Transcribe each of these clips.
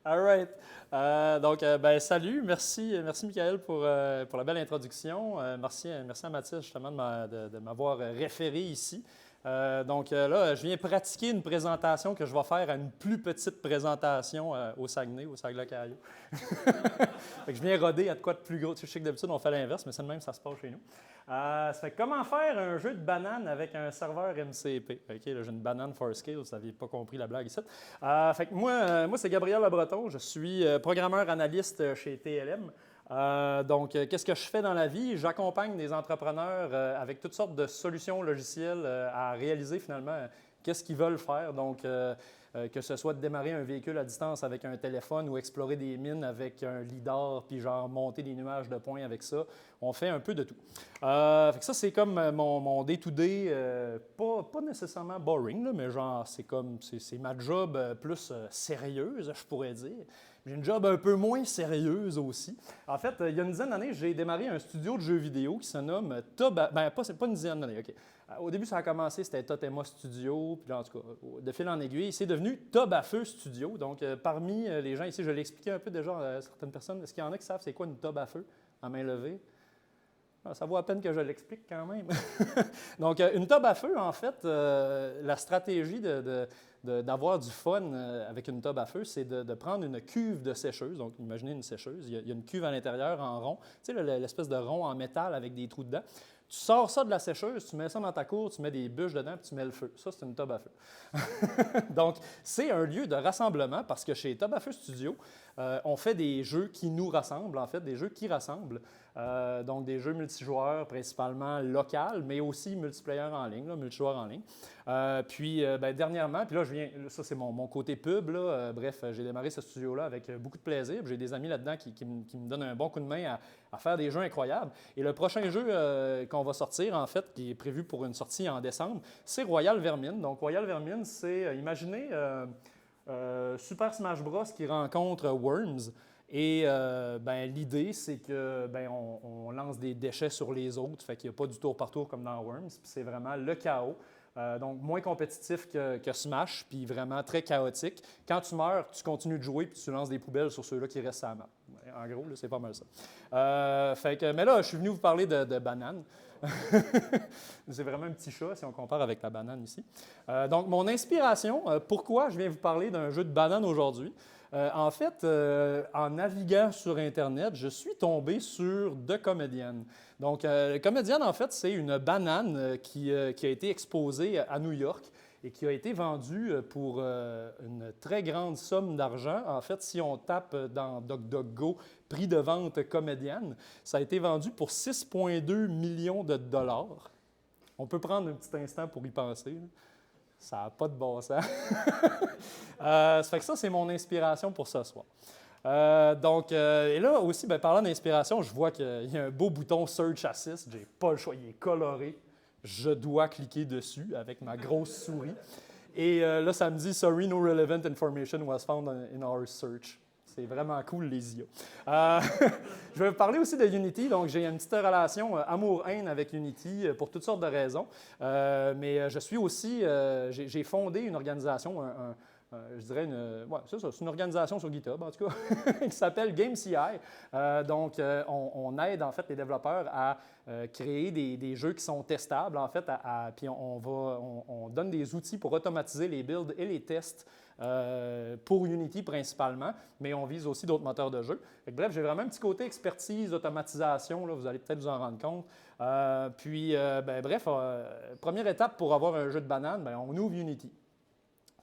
All right. Ben, salut. Merci Michael pour la belle introduction. Merci à Mathis justement de m'avoir référé ici. Là, je viens pratiquer une présentation que je vais faire à une plus petite présentation au Saguenay, au Saguenay-Lac-Carrier. Fait que je viens roder à de quoi de plus gros. Tu sais que d'habitude, on fait l'inverse, mais c'est le même, ça se passe chez nous. Ça fait comment faire un jeu de banane avec un serveur MCP. OK, là, j'ai une banane for scale, vous n'aviez pas compris la blague ici. Fait que moi c'est Gabriel Lebreton, je suis programmeur analyste chez TLM. Qu'est-ce que je fais dans la vie? J'accompagne des entrepreneurs avec toutes sortes de solutions logicielles à réaliser finalement qu'est-ce qu'ils veulent faire. Que ce soit de démarrer un véhicule à distance avec un téléphone ou explorer des mines avec un lidar, puis genre monter des nuages de points avec ça. On fait un peu de tout. Fait que ça, c'est comme mon day-to-day, pas nécessairement boring, là, mais genre, c'est ma job plus sérieuse, je pourrais dire. J'ai une job un peu moins sérieuse aussi. En fait, il y a une dizaine d'années, j'ai démarré un studio de jeux vidéo qui se nomme c'est pas une dizaine d'années, OK. Au début, ça a commencé, c'était Totema Studio, puis là, en tout cas, de fil en aiguille, c'est devenu Tob à Feu Studio. Donc, parmi les gens ici, je l'ai expliqué un peu déjà à certaines personnes. Est-ce qu'il y en a qui savent c'est quoi une Tob à Feu, à main levée? Ça vaut à peine que je l'explique quand même. Donc, une tobe à feu, en fait, la stratégie d'avoir du fun avec une tobe à feu, c'est de prendre une cuve de sécheuse. Donc, imaginez une sécheuse, il y a une cuve à l'intérieur en rond, tu sais, l'espèce de rond en métal avec des trous dedans. Tu sors ça de la sécheuse, tu mets ça dans ta cour, tu mets des bûches dedans, puis tu mets le feu. Ça, c'est une tobe à feu. Donc, c'est un lieu de rassemblement parce que chez Tob à Feu Studio, on fait des jeux qui nous rassemblent, en fait, des jeux qui rassemblent. Donc, des jeux multijoueurs principalement locaux, mais aussi multiplayer en ligne, multijoueurs en ligne. Dernièrement, puis là, ça c'est mon côté pub, là. Bref, j'ai démarré ce studio-là avec beaucoup de plaisir. J'ai des amis là-dedans qui me donnent un bon coup de main à faire des jeux incroyables. Et le prochain jeu qu'on va sortir, en fait, qui est prévu pour une sortie en décembre, c'est Royal Vermine. Donc, Royal Vermine, c'est, imaginez, Super Smash Bros. Qui rencontre Worms. Et l'idée, c'est que on lance des déchets sur les autres, fait qu'il n'y a pas du tour par tour comme dans Worms, puis c'est vraiment le chaos. Donc, moins compétitif que Smash, puis vraiment très chaotique. Quand tu meurs, tu continues de jouer, puis tu lances des poubelles sur ceux-là qui restent à la map. En gros, c'est pas mal ça. Mais là, je suis venu vous parler de bananes. C'est vraiment un petit chat si on compare avec la banane ici. Donc, mon inspiration, pourquoi je viens vous parler d'un jeu de banane aujourd'hui? En naviguant sur Internet, je suis tombé sur The Comedian. Donc, The Comedian, en fait, c'est une banane qui a été exposée à New York et qui a été vendue pour une très grande somme d'argent. En fait, si on tape dans DuckDuckGo, prix de vente Comedian, ça a été vendu pour 6,2 millions de dollars. On peut prendre un petit instant pour y penser, là. Ça n'a pas de bon sens. Ça fait que ça, c'est mon inspiration pour ce soir. Et là aussi, parlant d'inspiration, je vois qu'il y a un beau bouton Search Assist. J'ai pas le choix, il est coloré. Je dois cliquer dessus avec ma grosse souris. Et là, ça me dit « Sorry, no relevant information was found in our search ». C'est vraiment cool, les IA. Je vais vous parler aussi de Unity. Donc, j'ai une petite relation amour-haine avec Unity pour toutes sortes de raisons. Mais je suis aussi, j'ai fondé une organisation, je dirais c'est ça, c'est une organisation sur GitHub, en tout cas, qui s'appelle GameCI. On aide, en fait, les développeurs à créer des jeux qui sont testables, en fait, puis on donne des outils pour automatiser les builds et les tests pour Unity principalement, mais on vise aussi d'autres moteurs de jeu. Bref, j'ai vraiment un petit côté expertise, automatisation, là, vous allez peut-être vous en rendre compte. Première étape pour avoir un jeu de banane, on ouvre Unity.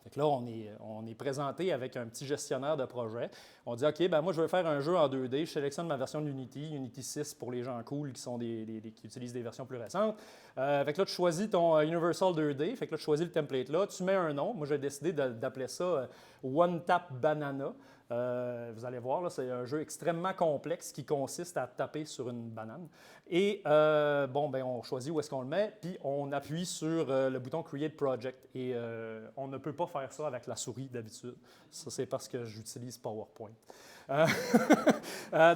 Fait que là, on est présenté avec un petit gestionnaire de projet. On dit, OK, moi, je veux faire un jeu en 2D. Je sélectionne ma version d'Unity, Unity 6 pour les gens cool qui utilisent des versions plus récentes. Fait que là, tu choisis ton Universal 2D. Fait que là, tu choisis le template là. Tu mets un nom. Moi, j'ai décidé d'appeler ça One Tap Banana. Vous allez voir, là, c'est un jeu extrêmement complexe qui consiste à taper sur une banane. Et on choisit où est-ce qu'on le met, puis on appuie sur le bouton Create Project. Et on ne peut pas faire ça avec la souris d'habitude. Ça, c'est parce que j'utilise PowerPoint.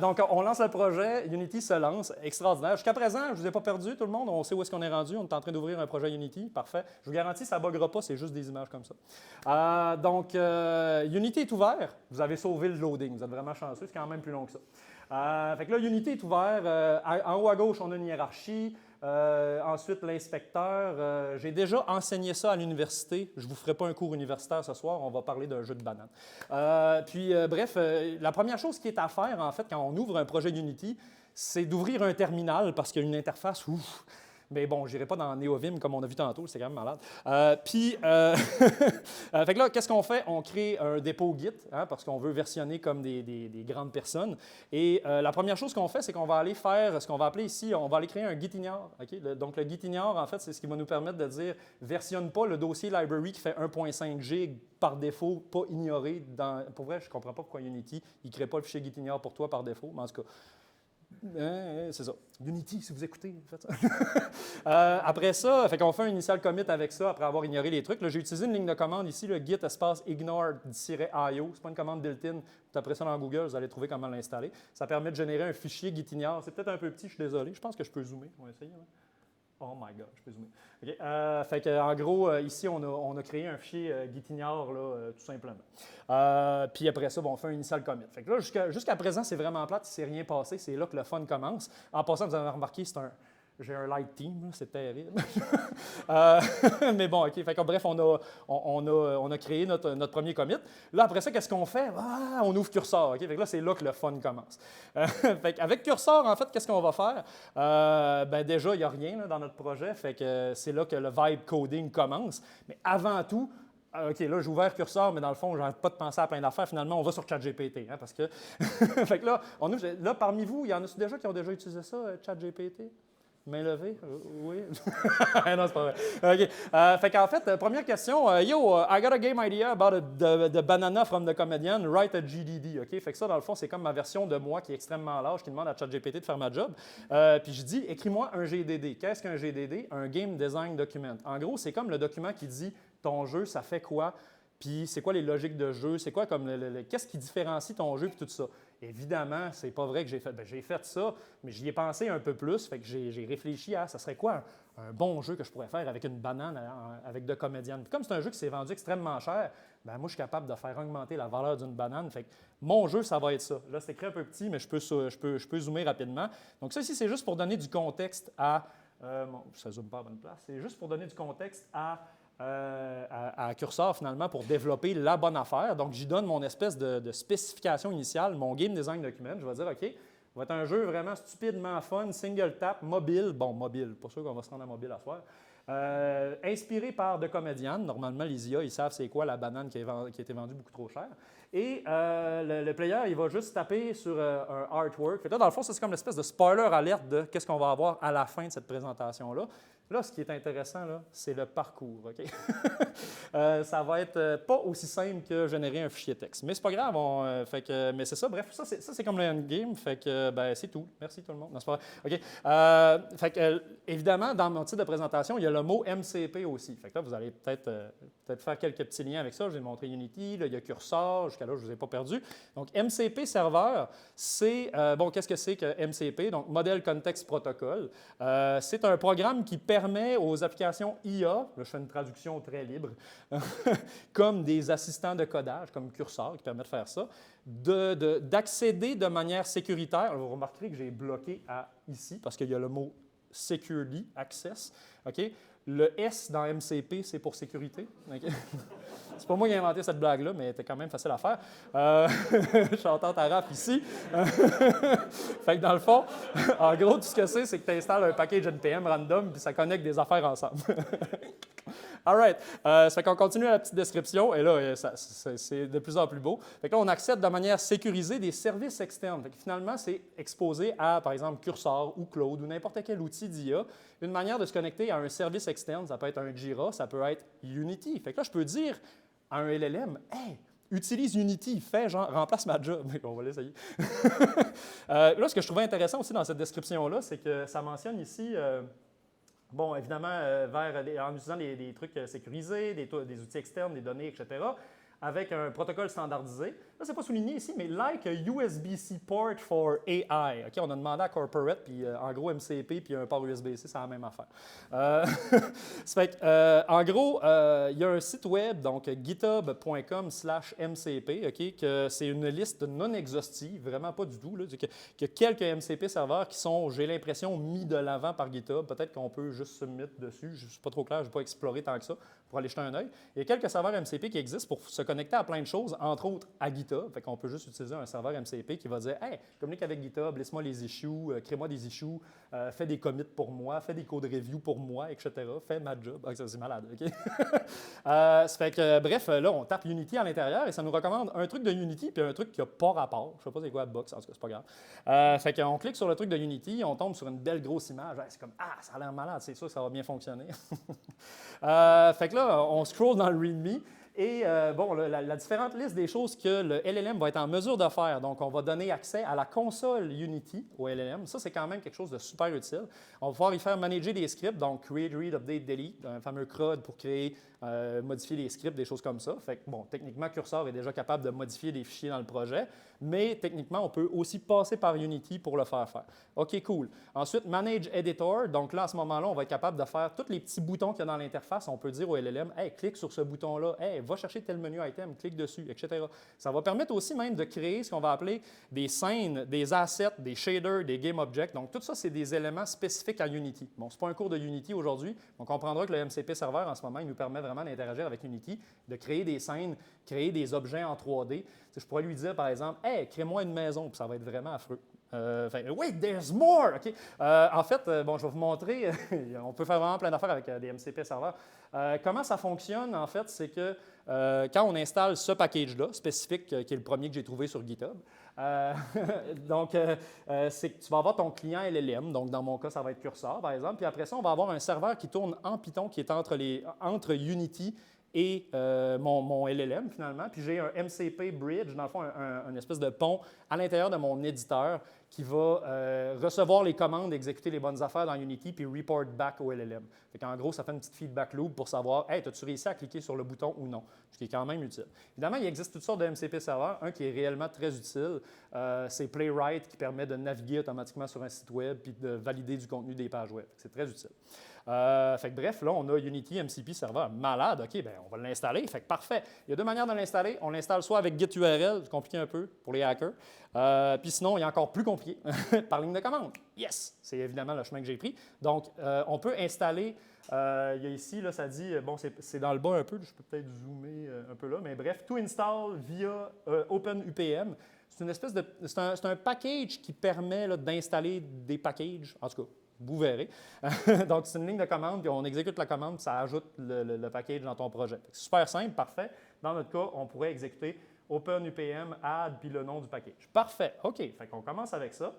Donc, on lance le projet, Unity se lance, extraordinaire. Jusqu'à présent, je ne vous ai pas perdu, tout le monde, on sait où est-ce qu'on est rendu, on est en train d'ouvrir un projet Unity, parfait. Je vous garantis, ça ne buggera pas, c'est juste des images comme ça. Donc, Unity est ouvert, vous avez sauvé le loading, vous êtes vraiment chanceux, c'est quand même plus long que ça. Fait que là, Unity est ouvert, en haut à gauche, on a une hiérarchie. Ensuite, l'inspecteur. J'ai déjà enseigné ça à l'université. Je ne vous ferai pas un cours universitaire ce soir, on va parler d'un jeu de banane. Bref, la première chose qui est à faire, en fait, quand on ouvre un projet Unity, c'est d'ouvrir un terminal parce qu'il y a une interface. Ouf. Mais bon, je n'irai pas dans NeoVim comme on a vu tantôt, c'est quand même malade. Fait que là, qu'est-ce qu'on fait? On crée un dépôt Git, parce qu'on veut versionner comme des grandes personnes. Et la première chose qu'on fait, c'est qu'on va aller faire ce qu'on va appeler ici, on va aller créer un gitignore. Okay? Donc, le gitignore, en fait, c'est ce qui va nous permettre de dire versionne pas le dossier library qui fait 1.5 G par défaut, pas ignoré. Pour vrai, je ne comprends pas pourquoi Unity, il ne crée pas le fichier gitignore pour toi par défaut, mais en tout cas, c'est ça. Unity, si vous écoutez, faites ça. Après ça, fait qu'on fait un initial commit avec ça après avoir ignoré les trucs. Là, j'ai utilisé une ligne de commande ici, le git espace ignore-io. Ce n'est pas une commande built-in. Vous taperez ça dans Google, vous allez trouver comment l'installer. Ça permet de générer un fichier gitignore. C'est peut-être un peu petit, je suis désolé. Je pense que je peux zoomer. On va essayer. Hein? Oh my God, je peux zoomer. Okay. Fait que, en gros, ici, on a créé un fichier gitignore, là, tout simplement. Puis après ça, on fait un initial commit. Fait que là, jusqu'à présent, c'est vraiment plate, il ne s'est rien passé. C'est là que le fun commence. En passant, vous avez remarqué, j'ai un light team, c'est terrible. Mais bon, OK. Fait que, bref, on a créé notre premier commit. Là, après ça, qu'est-ce qu'on fait? On ouvre Cursor. OK? Fait que là, c'est là que le fun commence. Fait avec Cursor, en fait, qu'est-ce qu'on va faire? Déjà, il n'y a rien là, dans notre projet. Fait que c'est là que le vibe coding commence. Mais avant tout, OK, là, j'ai ouvert Cursor, mais dans le fond, je n'arrête pas de penser à plein d'affaires. Finalement, on va sur ChatGPT. Parce que. Fait que là, parmi vous, il y en a déjà qui ont déjà utilisé ça, ChatGPT? Main levée? Oui? Non, c'est pas vrai. OK. Fait qu'en fait, première question. Yo, I got a game idea about the banana from the comedian. Write a GDD. OK? Fait que ça, dans le fond, c'est comme ma version de moi qui est extrêmement large, qui demande à ChatGPT de faire ma job. Puis je dis, écris-moi un GDD. Qu'est-ce qu'un GDD? Un Game Design Document. En gros, c'est comme le document qui dit ton jeu, ça fait quoi? Puis c'est quoi les logiques de jeu? C'est quoi comme qu'est-ce qui différencie ton jeu? Puis tout ça. Évidemment, c'est pas vrai que j'ai fait. J'ai fait ça, mais j'y ai pensé un peu plus. Fait que j'ai réfléchi à ça serait quoi un bon jeu que je pourrais faire avec une banane avec de comédiennes. Puis comme c'est un jeu qui s'est vendu extrêmement cher, moi, je suis capable de faire augmenter la valeur d'une banane. Fait que mon jeu, ça va être ça. Là, c'est écrit un peu petit, mais je peux zoomer rapidement. Donc, ça ici, c'est juste pour donner du contexte à. Ça ne zoome pas à bonne place. C'est juste pour donner du contexte à Cursor, finalement, pour développer la bonne affaire. Donc, j'y donne mon espèce de spécification initiale, mon Game Design Document. Je vais dire, OK, ça va être un jeu vraiment stupidement fun, single tap, mobile. Bon, mobile, pas sûr qu'on va se rendre à mobile à soir. Inspiré par The Comedian. Normalement, les IA, ils savent c'est quoi la banane qui a été vendue beaucoup trop cher. Et le player, il va juste taper sur un artwork. Fait que là, dans le fond, ça, c'est comme une espèce de spoiler alerte de qu'est-ce qu'on va avoir à la fin de cette présentation-là. Là, ce qui est intéressant, c'est le parcours. OK? Ça va être pas aussi simple que générer un fichier texte. Mais c'est pas grave. Mais c'est ça. Bref, ça, c'est comme le endgame. Fait que, c'est tout. Merci tout le monde. Non, c'est pas vrai. OK. Fait que, évidemment, dans mon titre de présentation, il y a le mot MCP aussi. Fait que là, vous allez peut-être faire quelques petits liens avec ça. Je vous ai montré Unity. Là, il y a Cursor. Jusqu'à là, je ne vous ai pas perdu. Donc, MCP serveur, c'est... qu'est-ce que c'est que MCP? Donc, Model Context Protocol. C'est un programme qui permet aux applications IA, là, je fais une traduction très libre, comme des assistants de codage, comme Cursor, qui permet de faire ça, d'accéder de manière sécuritaire. Vous remarquerez que j'ai bloqué ici, parce qu'il y a le mot « securely »,« access ». Okay? Le S dans MCP, c'est pour sécurité. Okay? C'est pas moi qui ai inventé cette blague-là, mais c'était quand même facile à faire. J'entends ta rap ici. Fait que dans le fond, en gros, tout ce que c'est que tu installes un package NPM random puis ça connecte des affaires ensemble. All right. Ça fait qu'on continue la petite description et là, c'est de plus en plus beau. Fait que là, on accède de manière sécurisée des services externes. Fait que finalement, c'est exposé à, par exemple, Cursor ou Claude ou n'importe quel outil d'IA. Une manière de se connecter à un service externe, ça peut être un Jira, ça peut être Unity. Fait que là, je peux dire à un LLM, « Hey, utilise Unity, fais genre, remplace ma job. » On va l'essayer. Là, ce que je trouvais intéressant aussi dans cette description-là, c'est que ça mentionne ici, évidemment, en utilisant des trucs sécurisés, des outils externes, des données, etc., avec un protocole standardisé. là, c'est pas souligné ici, mais like a USB-C port for AI. OK, on a demandé à Corporate, puis en gros, MCP, puis un port USB-C, c'est la même affaire. Ça fait que, en gros, il y a un site web, donc github.com/MCP, OK, que c'est une liste non exhaustive, vraiment pas du tout. Là, qu'il y a quelques MCP serveurs qui sont, j'ai l'impression, mis de l'avant par GitHub. Peut-être qu'on peut juste se mettre dessus. Je ne suis pas trop clair, je n'ai pas exploré tant que ça pour aller jeter un œil. Il y a quelques serveurs MCP qui existent pour se connecter à plein de choses, entre autres à GitHub. Fait qu'on peut juste utiliser un serveur MCP qui va dire « Hey, communique avec GitHub, laisse-moi les issues, crée-moi des issues, fais des commits pour moi, fais des code reviews pour moi, etc. Fais ma job. » Ah, c'est malade, OK? Ça fait que, bref, là, on tape Unity à l'intérieur et ça nous recommande un truc de Unity puis un truc qui n'a pas rapport. Je ne sais pas c'est quoi la box, en tout cas, c'est pas grave. Fait qu'on clique sur le truc de Unity, on tombe sur une belle grosse image. C'est comme « Ah, ça a l'air malade, c'est sûr que ça va bien fonctionner. » Fait que là, on scroll dans le README. Et bon, la différente liste des choses que le LLM va être en mesure de faire. Donc, on va donner accès à la console Unity au LLM. Ça, c'est quand même quelque chose de super utile. On va pouvoir y faire manager des scripts, donc create, read, update, delete, un fameux CRUD pour créer, modifier les scripts, des choses comme ça. Fait que, bon, techniquement, Cursor est déjà capable de modifier des fichiers dans le projet, mais techniquement, on peut aussi passer par Unity pour le faire faire. OK, cool. Ensuite, Manage Editor. Donc là, à ce moment-là, on va être capable de faire tous les petits boutons qu'il y a dans l'interface. On peut dire au LLM, « Hey, clique sur ce bouton-là. Hey, va chercher tel menu item, clique dessus, etc. » Ça va permettre aussi même de créer ce qu'on va appeler des scènes, des assets, des shaders, des game objects. Donc, tout ça, c'est des éléments spécifiques à Unity. Bon, ce n'est pas un cours de Unity aujourd'hui. On comprendra que le MCP Server, en ce moment, il nous permet vraiment d'interagir avec Unity, de créer des scènes, créer des objets en 3D. Je pourrais lui dire, par exemple, « Hey, crée-moi une maison. » Puis ça va être vraiment affreux. Wait, there's more! Okay. En fait, bon, je vais vous montrer, on peut faire vraiment plein d'affaires avec des MCP serveurs. Comment ça fonctionne, en fait, c'est que quand on installe ce package-là, spécifique, qui est le premier que j'ai trouvé sur GitHub, c'est que tu vas avoir ton client LLM, donc dans mon cas, ça va être Cursor, par exemple, puis après ça, on va avoir un serveur qui tourne en Python qui est entre Unity et mon LLM, finalement. Puis j'ai un MCP Bridge, dans le fond, un espèce de pont à l'intérieur de mon éditeur qui va recevoir les commandes, exécuter les bonnes affaires dans Unity, puis report back au LLM. En gros, ça fait une petite feedback loop pour savoir « Hey, as-tu réussi à cliquer sur le bouton ou non? » Ce qui est quand même utile. Évidemment, il existe toutes sortes de MCP serveurs. Un qui est réellement très utile, c'est Playwright qui permet de naviguer automatiquement sur un site web puis de valider du contenu des pages web. C'est très utile. Fait que bref, là, on a Unity MCP Server. Malade, OK, bien, on va l'installer. Fait que parfait. Il y a deux manières de l'installer. On l'installe soit avec Git URL, c'est compliqué un peu pour les hackers. Puis sinon, il y a encore plus compliqué, par ligne de commande. Yes! C'est évidemment le chemin que j'ai pris. Donc, on peut installer, il y a ici, là, ça dit, bon, c'est dans le bas un peu, je peux peut-être zoomer un peu là, mais bref, to install via OpenUPM. C'est une espèce de, c'est un package qui permet d'installer des packages, en tout cas. Vous verrez. Donc, c'est une ligne de commande, puis on exécute la commande, puis ça ajoute le package dans ton projet. Super simple, parfait. Dans notre cas, on pourrait exécuter OpenUPM, add, puis le nom du package. Parfait. OK. Fait qu'on commence avec ça.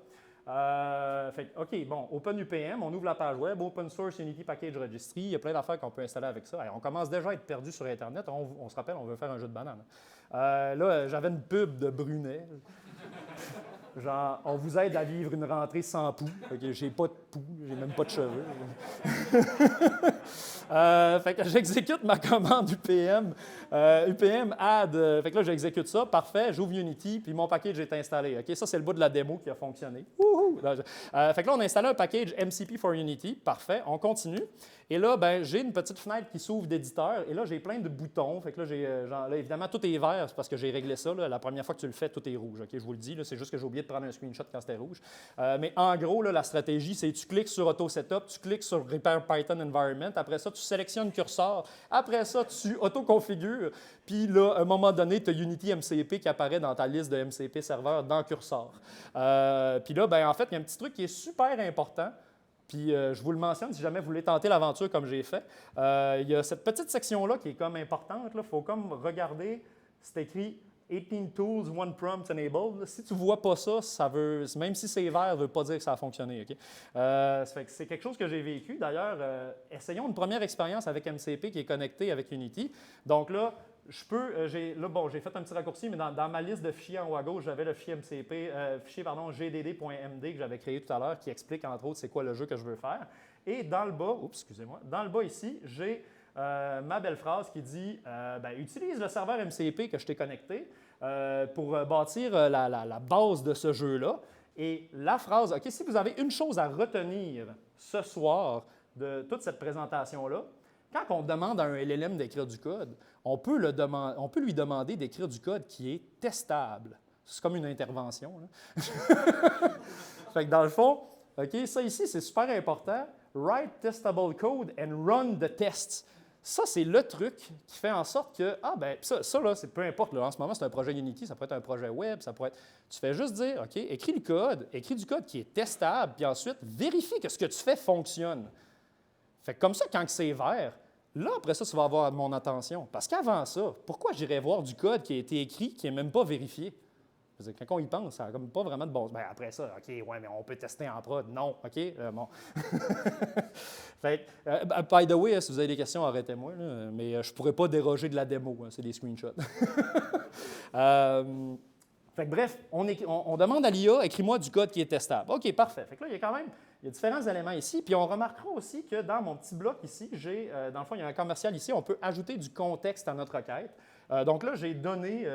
OK, bon, OpenUPM, on ouvre la page web, Open Source Unity Package Registry. Il y a plein d'affaires qu'on peut installer avec ça. On commence déjà à être perdu sur Internet. On se rappelle, on veut faire un jeu de banane. Là, j'avais une pub de Brunet. Genre, on vous aide à vivre une rentrée sans poux. J'ai pas de poux, j'ai même pas de cheveux. Fait que j'exécute ma commande UPM. UPM add. Fait que là, j'exécute ça. Parfait. J'ouvre Unity, puis mon package est installé. OK? Ça, c'est le bout de la démo qui a fonctionné. Fait que là, on a installé un package MCP for Unity. Parfait. On continue. Et là, ben, j'ai une petite fenêtre qui s'ouvre d'éditeur. Et là, j'ai plein de boutons. Fait que là, là, évidemment, tout est vert. C'est parce que j'ai réglé ça. Là. La première fois que tu le fais, tout est rouge. OK? Je vous le dis. C'est juste que j'ai oublié de prendre un screenshot quand c'était rouge. Mais en gros, là, la stratégie, c'est tu cliques sur Auto Setup, tu cliques sur Repair Python Environment. Après ça, tu sélectionnes Cursor. Après ça, tu auto-configures. Puis là, à un moment donné, tu as Unity MCP qui apparaît dans ta liste de MCP serveurs dans Cursor. Puis là, ben, en fait, il y a un petit truc qui est super important. Puis je vous le mentionne si jamais vous voulez tenter l'aventure comme j'ai fait. Il y a cette petite section-là qui est comme importante. Il faut comme regarder, c'est écrit 18 tools, one prompt enabled. Si tu ne vois pas ça, même si c'est vert, ça ne veut pas dire que ça a fonctionné. Okay? C'est quelque chose que j'ai vécu. D'ailleurs, essayons une première expérience avec MCP qui est connecté avec Unity. Donc là, j'ai fait un petit raccourci, mais dans ma liste de fichiers en haut à gauche, j'avais le fichier MCP, gdd.md que j'avais créé tout à l'heure, qui explique entre autres c'est quoi le jeu que je veux faire. Et dans le bas, dans le bas ici, j'ai ma belle phrase qui dit utilise le serveur MCP que je t'ai connecté. pour bâtir la base de ce jeu-là. Et la phrase, OK, si vous avez une chose à retenir ce soir de toute cette présentation-là, quand on demande à un LLM d'écrire du code, on peut lui demander d'écrire du code qui est testable. C'est comme une intervention. Fait que dans le fond, OK, ça ici, c'est super important. Write testable code and run the tests. Ça, c'est le truc qui fait en sorte que, ça là, c'est peu importe, là, en ce moment, c'est un projet Unity, ça peut être un projet web, ça pourrait être... Tu fais juste dire, OK, écris du code qui est testable, puis ensuite, vérifie que ce que tu fais fonctionne. Fait que comme ça, quand c'est vert, là, après ça, tu vas avoir mon attention. Parce qu'avant ça, pourquoi j'irais voir du code qui a été écrit, qui n'est même pas vérifié? Quand on y pense, ça n'a comme pas vraiment de bon. Bien, après ça, OK, ouais, mais on peut tester en prod. Non, OK, bon. Fait, by the way, si vous avez des questions, arrêtez-moi, là, mais je ne pourrais pas déroger de la démo, c'est des screenshots. Fait que, bref, on demande à l'IA, écris-moi du code qui est testable. OK, parfait. Fait que là, il y a différents éléments ici. Puis on remarquera aussi que dans mon petit bloc ici, dans le fond, il y a un commercial ici, on peut ajouter du contexte à notre requête. Donc là, j'ai donné,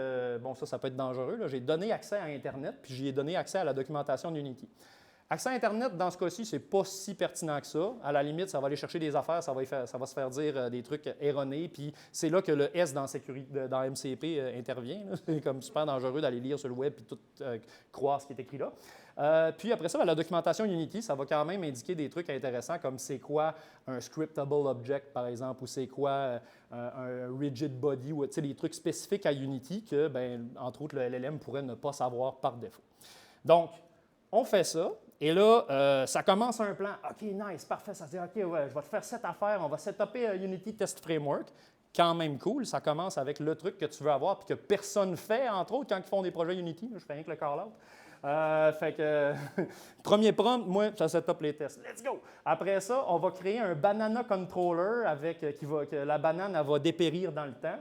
ça peut être dangereux, j'ai donné accès à Internet, puis j'y ai donné accès à la documentation d'Unity. Accès à Internet, dans ce cas-ci, ce n'est pas si pertinent que ça. À la limite, ça va aller chercher des affaires, ça va se faire dire des trucs erronés, puis c'est là que le S dans MCP intervient. C'est comme super dangereux d'aller lire sur le web et tout croire ce qui est écrit là. Puis après ça, la documentation Unity, ça va quand même indiquer des trucs intéressants comme c'est quoi un scriptable object, par exemple, ou c'est quoi un rigid body, ou des trucs spécifiques à Unity que, entre autres, le LLM pourrait ne pas savoir par défaut. Donc, on fait ça. Et là, ça commence un plan. OK, nice, parfait. Ça se dit, OK, ouais, je vais te faire cette affaire. On va setuper un Unity Test Framework. Quand même cool. Ça commence avec le truc que tu veux avoir puis que personne ne fait, entre autres, quand ils font des projets Unity. Je fais rien que le call-out. Fait que, premier prompt, moi, ça setup les tests. Let's go! Après ça, on va créer un banana controller que la banane elle va dépérir dans le temps.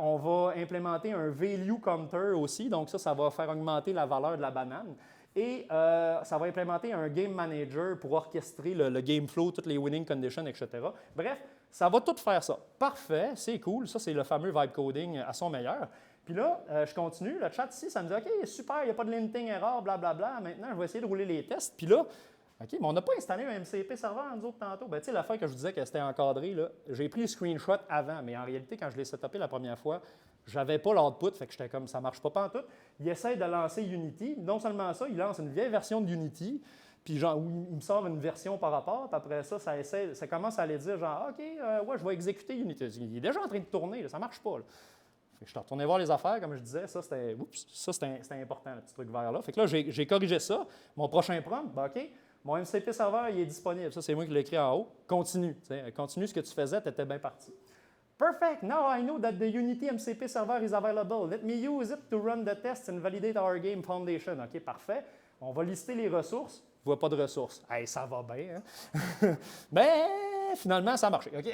On va implémenter un value counter aussi. Donc ça va faire augmenter la valeur de la banane. Et ça va implémenter un game manager pour orchestrer le game flow, toutes les winning conditions, etc. Bref, ça va tout faire ça. Parfait, c'est cool. Ça, c'est le fameux vibe coding à son meilleur. Puis là, je continue. Le chat ici, ça me dit, OK, super, il n'y a pas de linting error, blablabla. Maintenant, je vais essayer de rouler les tests. Puis là, OK, mais on n'a pas installé un MCP serveur, nous autres, tantôt. Tu sais, l'affaire que je vous disais que c'était encadré, là, j'ai pris le screenshot avant, mais en réalité, quand je l'ai setupé la première fois, je n'avais pas l'output, fait que j'étais comme ça ne marche pas pantoute. Il essaie de lancer Unity. Non seulement ça, il lance une vieille version de Unity, puis genre, il me sort une version par rapport, puis après ça, ça commence à aller dire genre, OK, ouais, je vais exécuter Unity. Il est déjà en train de tourner, là, ça ne marche pas. Là. Fait que je suis retourné voir les affaires, comme je disais, ça c'était important, le petit truc vert là. Fait que là, j'ai corrigé ça. Mon prochain prompt, OK, mon MCP serveur, il est disponible. Ça, c'est moi qui l'ai écrit en haut. Continue. Continue ce que tu faisais, tu étais bien parti. Perfect. Now I know that the Unity MCP server is available. Let me use it to run the tests and validate our game foundation. OK, parfait. On va lister les ressources. Je ne vois pas de ressources. Hey, ça va bien. Hein? Mais finalement, ça a marché. OK?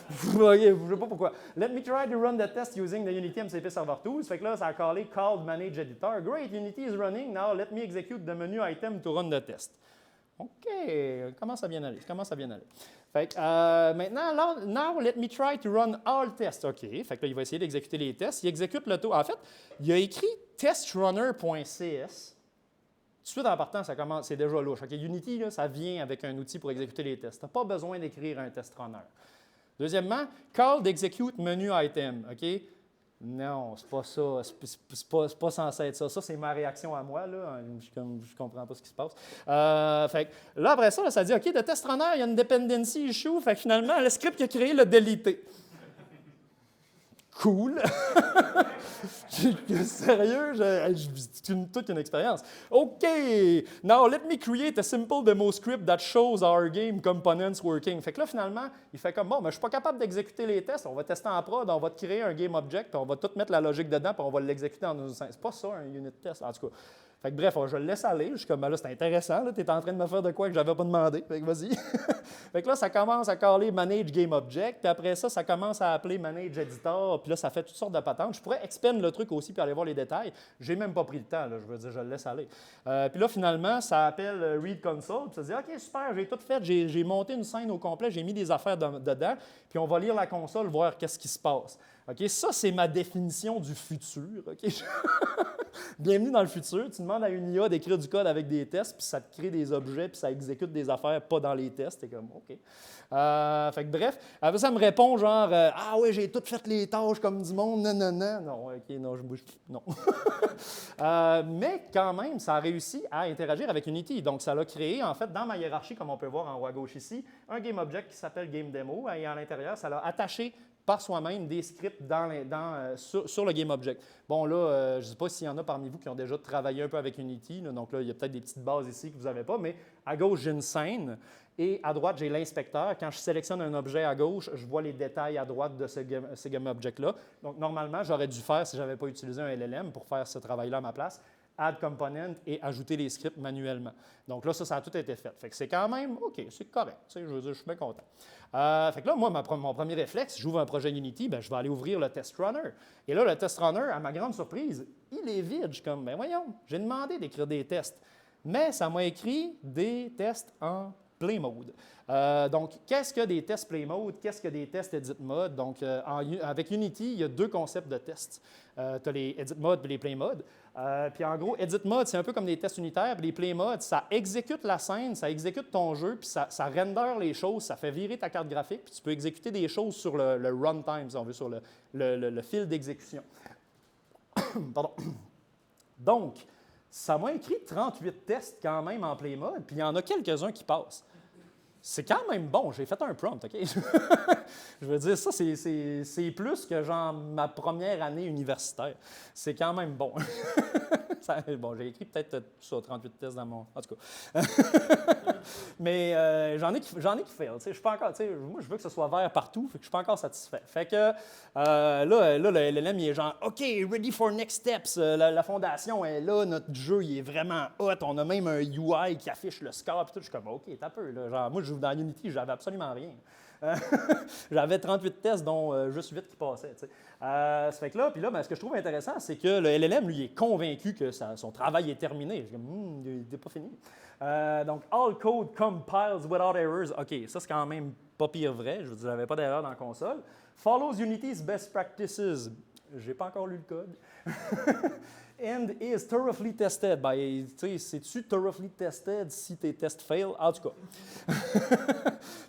Je ne sais pas pourquoi. Let me try to run the test using the Unity MCP server tools. Fait que là, ça a callé called manage editor. Great, Unity is running. Now let me execute the menu item to run the test. OK, commence à bien aller. Fait que, maintenant, now let me try to run all tests. OK, fait que là, il va essayer d'exécuter les tests. Il exécute le tout. En fait, il a écrit testrunner.cs. Tout de suite en partant, c'est déjà louche. Okay, Unity, là, ça vient avec un outil pour exécuter les tests. Tu n'as pas besoin d'écrire un test runner. Deuxièmement, call d'execute menu item. OK? Non, c'est pas ça. C'est pas censé être ça. Ça, c'est ma réaction à moi. Là. Je comprends pas ce qui se passe. Fait que, là, après ça, ça dit, OK, de test runner, il y a une dependency issue. Fait que finalement, le script qu'il a créé l'a délité. Cool. Sérieux, c'est toute une expérience. OK, now let me create a simple demo script that shows our game components working. Fait que là, finalement, il fait comme, bon, mais je ne suis pas capable d'exécuter les tests, on va tester en prod, on va te créer un game object, puis on va tout mettre la logique dedans, puis on va l'exécuter en nous. C'est pas ça, un unit test, en tout cas. Fait que bref, je le laisse aller. Je suis comme, ben là, c'est intéressant, tu es en train de me faire de quoi que je n'avais pas demandé. Fait que vas-y. Fait que là, ça commence à caler Manage Game Object. Puis après ça, ça commence à appeler Manage Editor. Puis là, ça fait toutes sortes de patentes. Je pourrais expand le truc aussi puis aller voir les détails. J'ai même pas pris le temps, là, je veux dire, je le laisse aller. Puis là, finalement, ça appelle Read Console. Puis ça dit, OK, super, j'ai tout fait. J'ai monté une scène au complet. J'ai mis des affaires dedans. Puis on va lire la console, voir qu'est-ce qui se passe. OK, ça, c'est ma définition du futur. OK? Bienvenue dans le futur. Tu demandes à une IA d'écrire du code avec des tests, puis ça te crée des objets, puis ça exécute des affaires pas dans les tests. T'es comme, OK. Fait que bref, après ça me répond genre, ah oui, j'ai tout fait les tâches comme du monde, non, non, non. Non, OK, non, je bouge plus. Non. Mais quand même, ça a réussi à interagir avec Unity. Donc, ça l'a créé, en fait, dans ma hiérarchie, comme on peut voir en haut à gauche ici, un game object qui s'appelle Game Demo, et à l'intérieur, ça l'a attaché par soi-même des scripts sur le Game Object. Bon, là, je ne sais pas s'il y en a parmi vous qui ont déjà travaillé un peu avec Unity. Là, donc là, il y a peut-être des petites bases ici que vous n'avez pas, mais à gauche, j'ai une scène et à droite, j'ai l'inspecteur. Quand je sélectionne un objet à gauche, je vois les détails à droite de ce Game Object-là. Donc, normalement, j'aurais dû faire, si je n'avais pas utilisé un LLM pour faire ce travail-là à ma place, Add Component et ajouter les scripts manuellement. Donc là, ça a tout été fait. Fait que c'est quand même, OK, c'est correct. Je veux dire, je suis bien content. Fait que là, moi, mon premier réflexe, j'ouvre un projet Unity, bien, je vais aller ouvrir le test runner. Et là, le test runner, à ma grande surprise, il est vide. Je suis comme, ben voyons, j'ai demandé d'écrire des tests. Mais ça m'a écrit des tests en Play Mode. Donc, qu'est-ce que des tests Play Mode? Qu'est-ce que des tests Edit Mode? Donc, avec Unity, il y a deux concepts de tests. Tu as les Edit Mode et les Play Mode. Puis en gros, Edit Mode, c'est un peu comme des tests unitaires. Puis les Play Mode, ça exécute la scène, ça exécute ton jeu, puis ça render les choses, ça fait virer ta carte graphique, puis tu peux exécuter des choses sur le runtime, si on veut, sur le fil d'exécution. Pardon. Donc, ça m'a écrit 38 tests quand même en Play Mode, puis il y en a quelques-uns qui passent. C'est quand même bon. J'ai fait un prompt, OK? Je veux dire, ça, c'est plus que genre ma première année universitaire. C'est quand même bon. Bon, j'ai écrit peut-être ça, 38 tests dans mon... En tout cas. Mais j'en ai qui fail. Je suis pas encore... Moi, je veux que ce soit vert partout, fait que je suis pas encore satisfait. Fait que là, le LLM, il est genre, OK, ready for next steps. La fondation est là, notre jeu, il est vraiment hot. On a même un UI qui affiche le score. Puis tout, je suis comme, OK, t'as peu. Là. Genre, moi, je joue dans Unity, j'avais absolument rien. J'avais 38 tests, dont juste 8 qui passaient. Ça fait que là, puis là, ben, ce que je trouve intéressant, c'est que le LLM, lui, est convaincu que son travail est terminé. Je dis, il n'est pas fini. Donc, all code compiles without errors. OK, ça, c'est quand même pas pire vrai. Je veux dire, j'avais pas d'erreur dans la console. Follows Unity's best practices. J'ai pas encore lu le code. And is thoroughly tested. Ben, c'est-tu thoroughly tested si tes tests fail? En tout cas.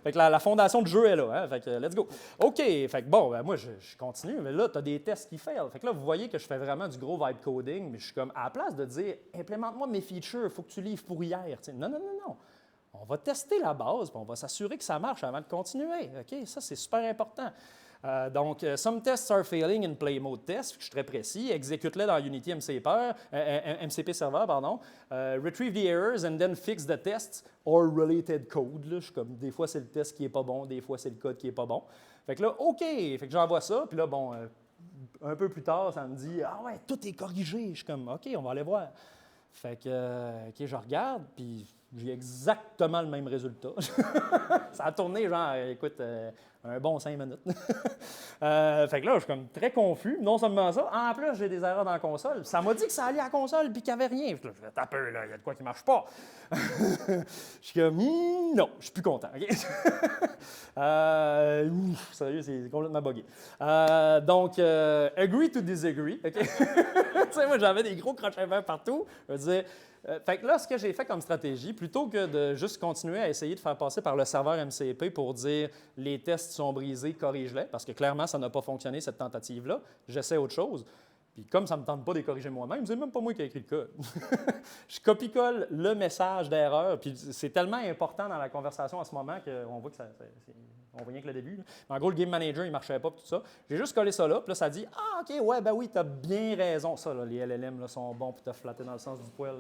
Fait que la fondation du jeu est là. Hein? Fait que let's go. OK. Fait que bon, ben, moi, je continue, mais là, tu as des tests qui fail. Fait que là, vous voyez que je fais vraiment du gros vibe coding, mais je suis comme, à la place de dire, implémente-moi mes features, il faut que tu livres pour hier. T'sais. Non, non, non, non. On va tester la base, puis on va s'assurer que ça marche avant de continuer. OK? Ça, c'est super important. Donc, some tests are failing in play mode test, je suis très précis. Exécute-les dans Unity MCP Server, pardon. Retrieve the errors and then fix the tests or related code. Là, je suis comme, des fois, c'est le test qui n'est pas bon, des fois, c'est le code qui n'est pas bon. Fait que là, OK, fait que j'envoie ça, puis là, bon, un peu plus tard, ça me dit, ah ouais, tout est corrigé. Je suis comme, OK, on va aller voir. Fait que, OK, je regarde, puis j'ai exactement le même résultat. Ça a tourné, genre, écoute, un bon 5 minutes. Fait que là, je suis comme très confus. Non seulement ça, en plus, j'ai des erreurs dans la console. Ça m'a dit que ça allait à la console puis qu'il n'y avait rien. Je fais, t'as peur, là, il y a de quoi qui ne marche pas. Je suis comme, non, je suis plus content. Okay? Sérieux, c'est complètement buggé. Donc, agree to disagree. Okay? Tu sais, moi, j'avais des gros crochets verts partout. Je veux dire, fait que là, ce que j'ai fait comme stratégie, plutôt que de juste continuer à essayer de faire passer par le serveur MCP pour dire les tests sont brisés, corrige-les, parce que clairement, ça n'a pas fonctionné, cette tentative-là, j'essaie autre chose. Puis comme ça ne me tente pas de les corriger moi-même, c'est même pas moi qui ai écrit le code. Je copie-colle le message d'erreur, puis c'est tellement important dans la conversation à ce moment qu'on voit que on voit rien que le début. En gros, le Game Manager, il ne marchait pas, puis tout ça. J'ai juste collé ça là, puis là, ça dit « Ah, OK, ouais, ben oui, tu as bien raison. » Ça, là, les LLM là, sont bons pour te flatter dans le sens du poil.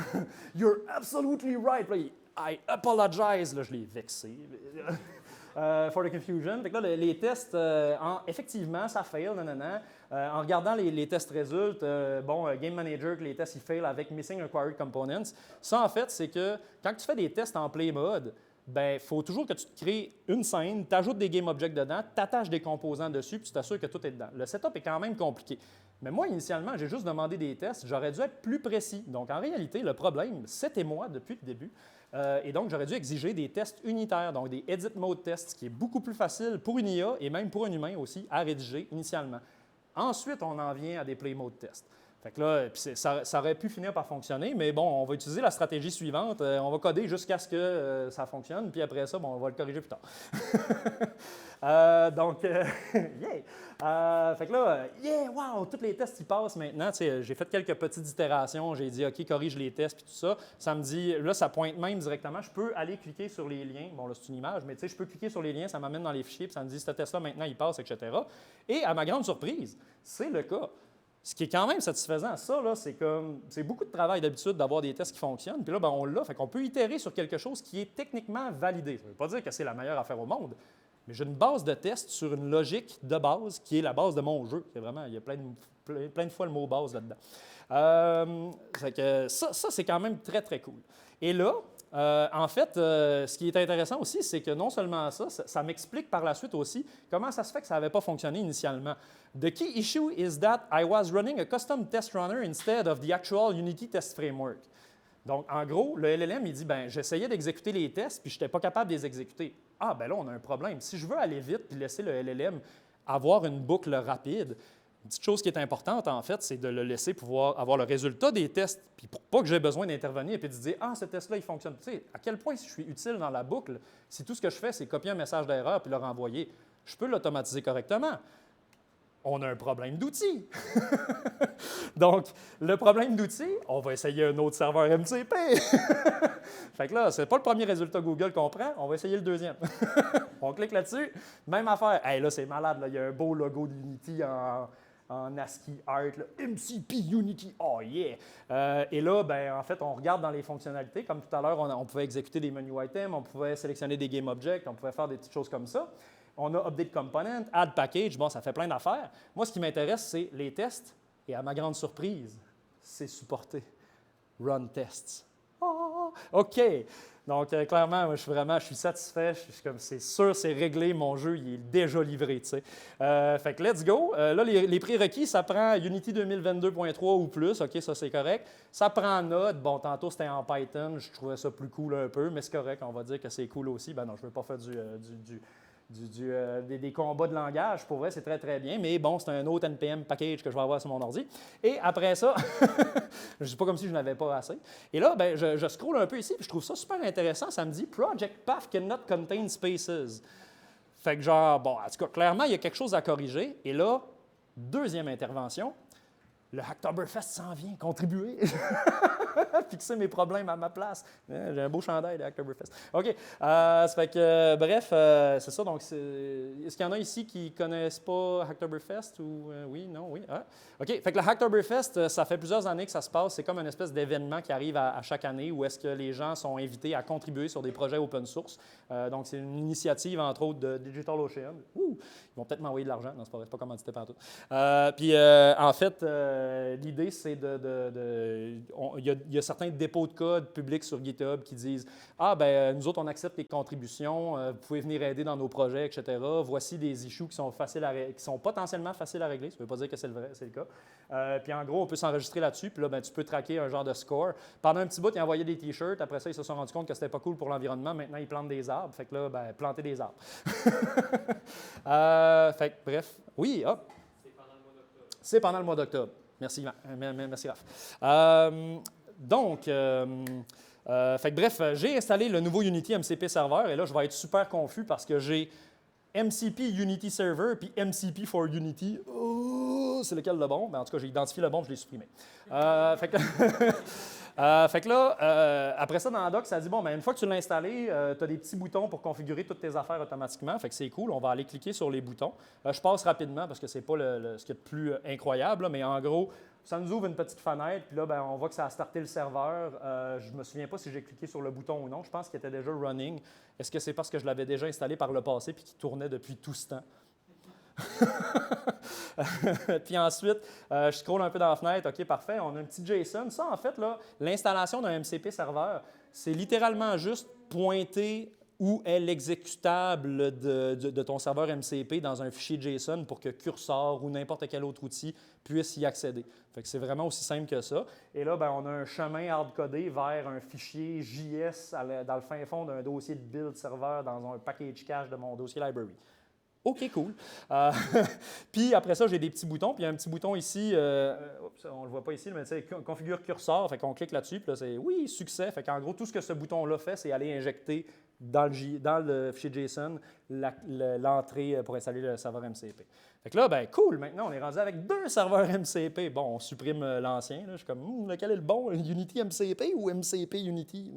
« You're absolutely right. » Là, I apologize. Là, je l'ai vexé. for the confusion. Fait que là, les tests, effectivement, ça fail, nanana. En regardant les tests résultats, Game Manager, que les tests, ils fail avec Missing Required Components. Ça, en fait, c'est que quand tu fais des tests en play mode, il faut toujours que tu te crées une scène, tu ajoutes des game objects dedans, tu attaches des composants dessus, puis tu t'assures que tout est dedans. Le setup est quand même compliqué. Mais moi, initialement, j'ai juste demandé des tests. J'aurais dû être plus précis. Donc, en réalité, le problème, c'était moi depuis le début. Et donc, j'aurais dû exiger des tests unitaires, donc des edit mode tests, ce qui est beaucoup plus facile pour une IA et même pour un humain aussi à rédiger initialement. Ensuite, on en vient à des play mode tests. Fait que là, ça aurait pu finir par fonctionner, mais bon, on va utiliser la stratégie suivante. On va coder jusqu'à ce que ça fonctionne, puis après ça, on va le corriger plus tard. Fait que là, wow, tous les tests, ils passent maintenant. J'ai fait quelques petites itérations. J'ai dit, OK, corrige les tests, puis tout ça. Ça me dit, là, ça pointe même directement. Je peux aller cliquer sur les liens. Bon, là, c'est une image, mais je peux cliquer sur les liens, ça m'amène dans les fichiers, puis ça me dit, ce test-là, maintenant, il passe, etc. Et à ma grande surprise, c'est le cas. Ce qui est quand même satisfaisant, ça, là, c'est beaucoup de travail d'habitude d'avoir des tests qui fonctionnent. Puis là, on l'a, fait qu'on peut itérer sur quelque chose qui est techniquement validé. Ça ne veut pas dire que c'est la meilleure affaire au monde, mais j'ai une base de test sur une logique de base qui est la base de mon jeu. C'est vraiment, il y a plein de fois le mot base là-dedans. Ça, c'est quand même très, très cool. Et là, en fait, ce qui est intéressant aussi, c'est que non seulement ça m'explique par la suite aussi comment ça se fait que ça n'avait pas fonctionné initialement. The key issue is that I was running a custom test runner instead of the actual Unity test framework. Donc, en gros, le LLM, il dit, j'essayais d'exécuter les tests, puis je n'étais pas capable de les exécuter. Ah, là, on a un problème. Si je veux aller vite puis laisser le LLM avoir une boucle rapide, une petite chose qui est importante, en fait, c'est de le laisser pouvoir avoir le résultat des tests, puis pour pas que j'ai besoin d'intervenir et puis de dire « Ah, ce test-là, il fonctionne. » Tu sais, à quel point je suis utile dans la boucle si tout ce que je fais, c'est copier un message d'erreur puis le renvoyer. Je peux l'automatiser correctement. On a un problème d'outils. Donc, le problème d'outils, on va essayer un autre serveur MCP. Fait que là, ce n'est pas le premier résultat Google qu'on prend, on va essayer le deuxième. On clique là-dessus, même affaire. Hey, là, c'est malade, là. Il y a un beau logo d'Unity en ASCII Art, là. MCP Unity, oh yeah! Et là, en fait, on regarde dans les fonctionnalités. Comme tout à l'heure, on pouvait exécuter des menus items, on pouvait sélectionner des game objects, on pouvait faire des petites choses comme ça. On a Update Component, Add Package, bon, ça fait plein d'affaires. Moi, ce qui m'intéresse, c'est les tests. Et à ma grande surprise, c'est supporté. Run tests. Oh, OK. Donc, clairement, moi, je suis satisfait. Je suis comme, c'est sûr, c'est réglé. Mon jeu, il est déjà livré, tu sais. Fait que let's go. Là, les prérequis, ça prend Unity 2022.3 ou plus. OK, ça, c'est correct. Ça prend Node. Bon, tantôt, c'était en Python. Je trouvais ça plus cool un peu, mais c'est correct. On va dire que c'est cool aussi. Ben non, je ne veux pas faire des combats de langage. Pour vrai, c'est très, très bien. Mais bon, c'est un autre NPM package que je vais avoir sur mon ordi. Et après ça, je ne dis pas comme si je n'avais pas assez. Et là, je scrolle un peu ici, puis je trouve ça super intéressant. Ça me dit « Project path cannot contain spaces ». Fait que genre, bon, en tout cas, clairement, il y a quelque chose à corriger. Et là, deuxième intervention, le Hacktoberfest s'en vient, contribuer. Fixer mes problèmes à ma place. J'ai un beau chandail de Hacktoberfest. OK. Ça fait que, bref, c'est ça. Donc, est-ce qu'il y en a ici qui ne connaissent pas Hacktoberfest? Ou, oui, non, oui. Ah. OK. Fait que le Hacktoberfest, ça fait plusieurs années que ça se passe. C'est comme une espèce d'événement qui arrive à chaque année où est-ce que les gens sont invités à contribuer sur des projets open source. Donc, c'est une initiative, entre autres, de DigitalOcean. Ouh! Ils vont peut-être m'envoyer de l'argent. Non, c'est pas commandité partout. Puis, en fait, l'idée, c'est il y a certains dépôts de code publics sur GitHub qui disent « Ah, nous autres, on accepte les contributions, vous pouvez venir aider dans nos projets, etc. Voici des issues qui sont potentiellement faciles à régler. » Ça ne veut pas dire que c'est le cas. Puis en gros, on peut s'enregistrer là-dessus, puis là, tu peux traquer un genre de score. Pendant un petit bout, ils envoyaient des T-shirts. Après ça, ils se sont rendus compte que c'était pas cool pour l'environnement. Maintenant, ils plantent des arbres. Fait que là, planter des arbres. Fait que, bref. Oui, hop. C'est pendant le mois d'octobre. Merci, Raph. Donc, fait que, bref, j'ai installé le nouveau Unity MCP Server et là, je vais être super confus parce que j'ai MCP Unity Server puis MCP for Unity. Oh, c'est lequel le bon? En tout cas, j'ai identifié le bon, je l'ai supprimé. Fait que là, après ça, dans la doc, ça dit, une fois que tu l'as installé, tu as des petits boutons pour configurer toutes tes affaires automatiquement. Fait que c'est cool, on va aller cliquer sur les boutons. Je passe rapidement parce que ce n'est pas ce qui est le plus incroyable, là, mais en gros, ça nous ouvre une petite fenêtre, puis là, ben, on voit que ça a starté le serveur. Je ne me souviens pas si j'ai cliqué sur le bouton ou non. Je pense qu'il était déjà running. Est-ce que c'est parce que je l'avais déjà installé par le passé puis qu'il tournait depuis tout ce temps? Puis ensuite, je scrolle un peu dans la fenêtre. OK, parfait. On a un petit JSON. Ça, en fait, là, l'installation d'un MCP serveur, c'est littéralement juste pointer où est l'exécutable de ton serveur MCP dans un fichier JSON pour que Cursor ou n'importe quel autre outil puisse y accéder. Fait que c'est vraiment aussi simple que ça. Et là, ben, on a un chemin hard-codé vers un fichier JS dans le fin fond d'un dossier de build serveur dans un package cache de mon dossier library. OK, cool. Puis après ça, j'ai des petits boutons. Puis il y a un petit bouton ici, on ne le voit pas ici, mais tu sais, configure curseur. Fait qu'on clique là-dessus. Puis là, c'est oui, succès. Fait qu'en gros, tout ce que ce bouton-là fait, c'est aller injecter dans le fichier JSON l'entrée pour installer le serveur MCP. Fait que là, ben cool, maintenant, on est rendu avec 2 serveurs MCP. Bon, on supprime l'ancien. Je suis comme, lequel est le bon? Unity MCP ou MCP Unity?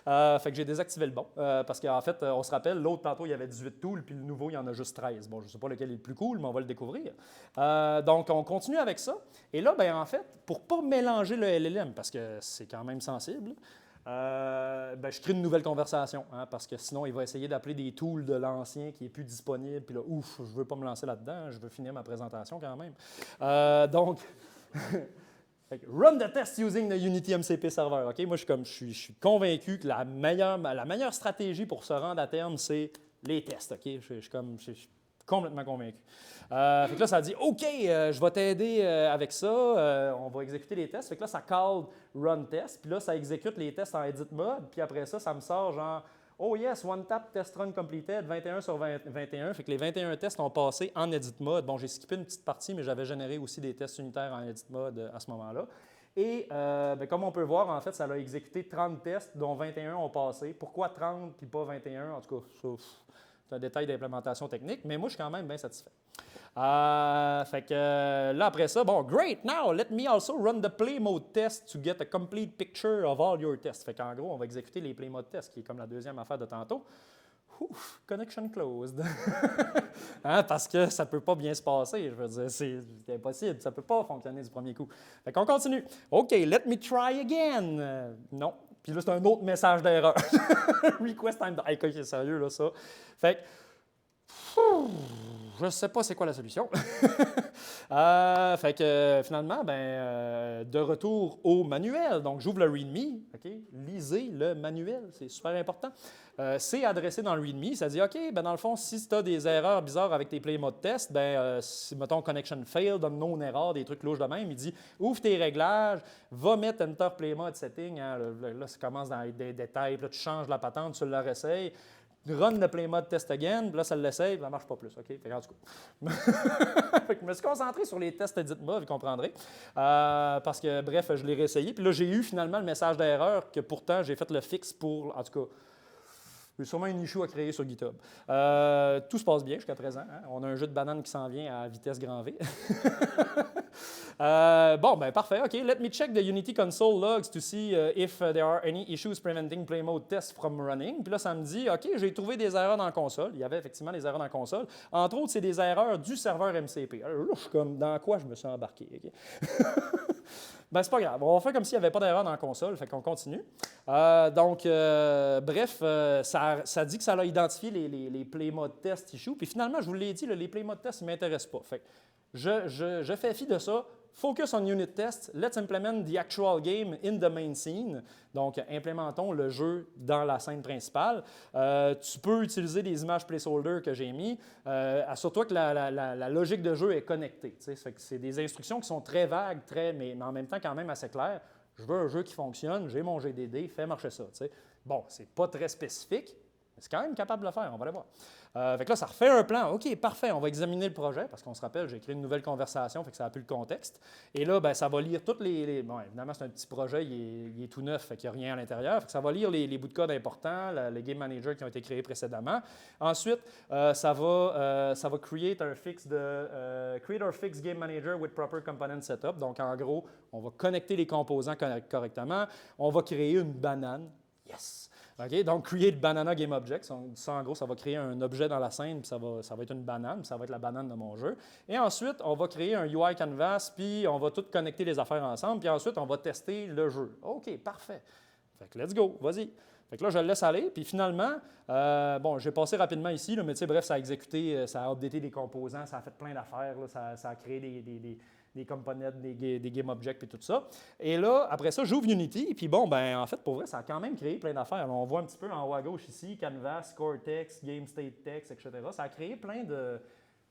Fait que j'ai désactivé le bon. Parce qu'en fait, on se rappelle, l'autre tantôt, il y avait 18 tools, puis le nouveau, il y en a juste 13. Bon, je ne sais pas lequel est le plus cool, mais on va le découvrir. Donc, on continue avec ça. Et là, ben en fait, pour ne pas mélanger le LLM, parce que c'est quand même sensible, ben, je crée une nouvelle conversation, hein, parce que sinon, il va essayer d'appeler des tools de l'ancien qui n'est plus disponible. Puis là, ouf, je ne veux pas me lancer là-dedans, je veux finir ma présentation quand même. Donc, run the test using the Unity MCP server. OK? Moi, je suis convaincu que la meilleure stratégie pour se rendre à terme, c'est les tests. OK? Je suis complètement convaincu. Fait que là, ça dit OK, je vais t'aider avec ça. On va exécuter les tests. Fait que là, ça call run test. Puis là, ça exécute les tests en edit mode. Puis après ça, ça me sort genre oh yes, one tap test run completed, 21 sur 21. Fait que les 21 tests ont passé en edit mode. Bon, j'ai skippé une petite partie, mais j'avais généré aussi des tests unitaires en edit mode à ce moment-là. Et ben, comme on peut voir, en fait, ça a exécuté 30 tests, dont 21 ont passé. Pourquoi 30 puis pas 21? En tout cas, c'est un détail d'implémentation technique, mais moi, je suis quand même bien satisfait. Fait que là, après ça, bon, great, now let me also run the play mode test to get a complete picture of all your tests. Fait qu'en gros, on va exécuter les play mode tests, qui est comme la deuxième affaire de tantôt. Ouf, connection closed. Hein, parce que ça ne peut pas bien se passer. Je veux dire, c'est impossible. Ça ne peut pas fonctionner du premier coup. Fait qu'on continue. OK, let me try again. Non. Puis là, c'est un autre message d'erreur. Request time. Hey, c'est sérieux, là, ça. Fait que, je ne sais pas c'est quoi la solution. Fait que finalement, de retour au manuel. Donc, j'ouvre le README. OK? Lisez le manuel, c'est super important. C'est adressé dans le README. Ça dit, OK, dans le fond, si tu as des erreurs bizarres avec tes play mode test, si, mettons, connection failed, non erreur, des trucs louches de même, il dit, ouvre tes réglages, va mettre enter play mode setting. Hein, là, ça commence dans des détails. Puis là, tu changes la patente, tu la réessayes. Run the play mode test again, puis là, ça l'essaye, ça ne marche pas plus. OK? Fait que, en tout cas. Fait que je me suis concentré sur les tests edit mode, vous comprendrez. Parce que, bref, je l'ai réessayé. Puis là, j'ai eu finalement le message d'erreur que pourtant, j'ai fait le fixe pour, en tout cas, j'ai sûrement une issue à créer sur GitHub. Tout se passe bien jusqu'à présent. Hein? On a un jeu de banane qui s'en vient à vitesse grand V. Bon, parfait. OK, let me check the Unity console logs to see if there are any issues preventing play mode test from running. Puis là, ça me dit, OK, j'ai trouvé des erreurs dans la console. Il y avait effectivement des erreurs dans la console. Entre autres, c'est des erreurs du serveur MCP. Alors là, je suis comme, dans quoi je me suis embarqué? Okay? C'est pas grave. On va faire comme s'il n'y avait pas d'erreur dans la console, fait qu'on continue. Bref, ça dit que ça a identifié les play mode test issue. Puis finalement, je vous l'ai dit, les play mode test ne m'intéressent pas. Fait que je fais fi de ça. Focus on unit test. Let's implement the actual game in the main scene. Donc, implémentons le jeu dans la scène principale. Tu peux utiliser des images placeholder que j'ai mis. Assure-toi que la logique de jeu est connectée. C'est des instructions qui sont très vagues, mais en même temps quand même assez claires. Je veux un jeu qui fonctionne, j'ai mon GDD, fais marcher ça. T'sais. Bon, c'est pas très spécifique, mais c'est quand même capable de le faire, on va aller voir. Fait que là, ça refait un plan. OK, parfait, on va examiner le projet, parce qu'on se rappelle, j'ai créé une nouvelle conversation, fait que ça n'a plus le contexte. Et là, ça va lire toutes les... Bon, évidemment, c'est un petit projet, il est tout neuf, fait qu'il n'y a rien à l'intérieur. Fait que ça va lire les bouts de code importants, les game managers qui ont été créés précédemment. Ensuite, ça va create un fix create or fix game manager with proper component setup. Donc, en gros, on va connecter les composants correctement. On va créer une banane. Yes! OK? Donc, create banana game object. Ça, en gros, ça va créer un objet dans la scène, puis ça va être une banane, puis ça va être la banane de mon jeu. Et ensuite, on va créer un UI canvas, puis on va tout connecter les affaires ensemble, puis ensuite, on va tester le jeu. OK, parfait. Fait que let's go, vas-y. Fait que là, je le laisse aller, puis finalement, bon, j'ai passé rapidement ici, là, mais tu sais, bref, ça a exécuté, ça a updaté des composants, ça a fait plein d'affaires, ça a créé des components, des game objects et tout ça. Et là, après ça, j'ouvre Unity, puis bon, ben en fait, pour vrai, ça a quand même créé plein d'affaires. On voit un petit peu en haut à gauche ici, Canvas, Core Text, Game State Text, etc. Ça a créé plein de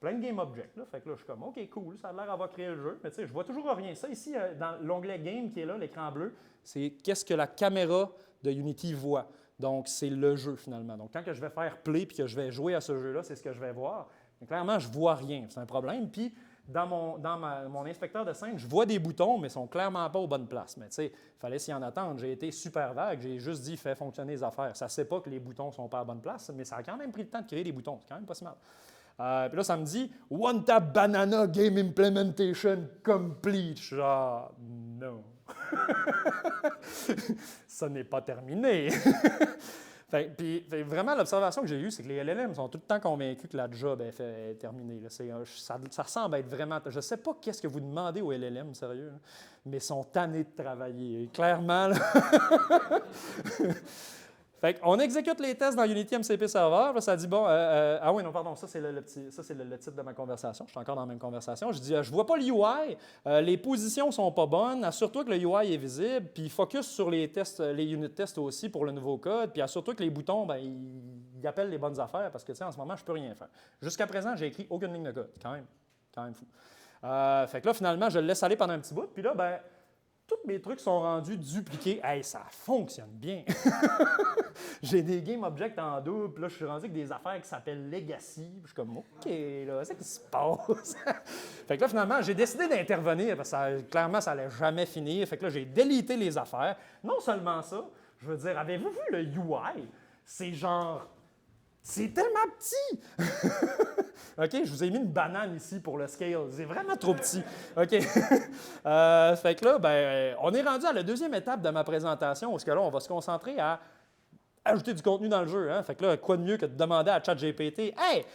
game objects. Là. Fait que là, je suis comme, OK, cool, ça a l'air d'avoir créé le jeu. Mais tu sais, je vois toujours rien. Ça ici, dans l'onglet Game qui est là, l'écran bleu, c'est qu'est-ce que la caméra de Unity voit. Donc, c'est le jeu finalement. Donc, quand que je vais faire play puis que je vais jouer à ce jeu-là, c'est ce que je vais voir. Mais clairement, je ne vois rien. C'est un problème. Puis, dans mon inspecteur de scène, je vois des boutons, mais ils ne sont clairement pas aux bonnes places. Mais tu sais, il fallait s'y en attendre. J'ai été super vague. J'ai juste dit, fais fonctionner les affaires. Ça ne sait pas que les boutons ne sont pas à bonne place, mais ça a quand même pris le temps de créer des boutons. C'est quand même pas si mal. Puis là, ça me dit One Tap Banana Game Implementation Complete. Je suis genre, non. Ça n'est pas terminé. Puis vraiment, l'observation que j'ai eue, c'est que les LLM sont tout le temps convaincus que la job est terminée. Là. Ça ressemble à être vraiment. Je ne sais pas qu'est-ce que vous demandez aux LLM, sérieux, là, mais ils sont tannés de travailler. Et clairement, là, fait on exécute les tests dans Unity MCP Server. Là, ça dit, bon, ah oui, non, pardon, ça, c'est le titre de ma conversation. Je suis encore dans la même conversation. Je dis, je ne vois pas le UI, les positions ne sont pas bonnes, assure-toi que le UI est visible, puis focus sur les tests, les unit tests aussi pour le nouveau code, puis assure-toi que les boutons, ben, ils appellent les bonnes affaires, parce que, tu sais, en ce moment, je ne peux rien faire. Jusqu'à présent, j'ai écrit aucune ligne de code. Quand même fou. Fait que là, finalement, je le laisse aller pendant un petit bout, puis là, ben, tous mes trucs sont rendus dupliqués. Hey, ça fonctionne bien! J'ai des game objects en double, puis là, je suis rendu avec des affaires qui s'appellent Legacy. Puis je suis comme, OK, là, c'est ce qui se passe? Fait que là, finalement, j'ai décidé d'intervenir, parce que clairement, ça n'allait jamais finir. Fait que là, j'ai délité les affaires. Non seulement ça, je veux dire, avez-vous vu le UI? C'est genre... C'est tellement petit! OK, je vous ai mis une banane ici pour le scale. C'est vraiment trop petit. OK. Fait que là, ben, on est rendu à la deuxième étape de ma présentation, où là, on va se concentrer à ajouter du contenu dans le jeu. Hein? Fait que là, quoi de mieux que de demander à ChatGPT, « Hey,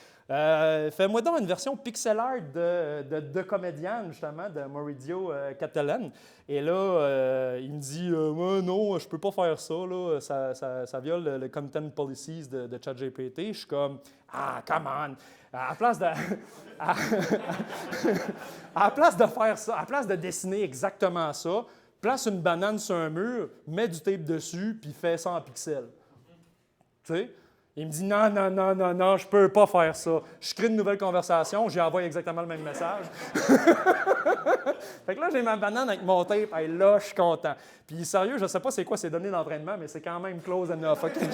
fais-moi donc une version pixel art de comédienne, justement, de Maurizio Cattelan. » Et là, il me dit, non, je ne peux pas faire ça, là. Ça viole le content policies de ChatGPT. Je suis comme, ah, come on! À la place de faire ça, à la place de dessiner exactement ça, place une banane sur un mur, mets du tape dessus, puis fais ça en pixels. Tu sais? Il me dit non, je peux pas faire ça. Je crée une nouvelle conversation, j'y envoie exactement le même message. Fait que là, j'ai ma banane avec mon tape, et là, je suis content. Puis sérieux, je ne sais pas c'est quoi ces données d'entraînement, mais c'est quand même close enough. Okay?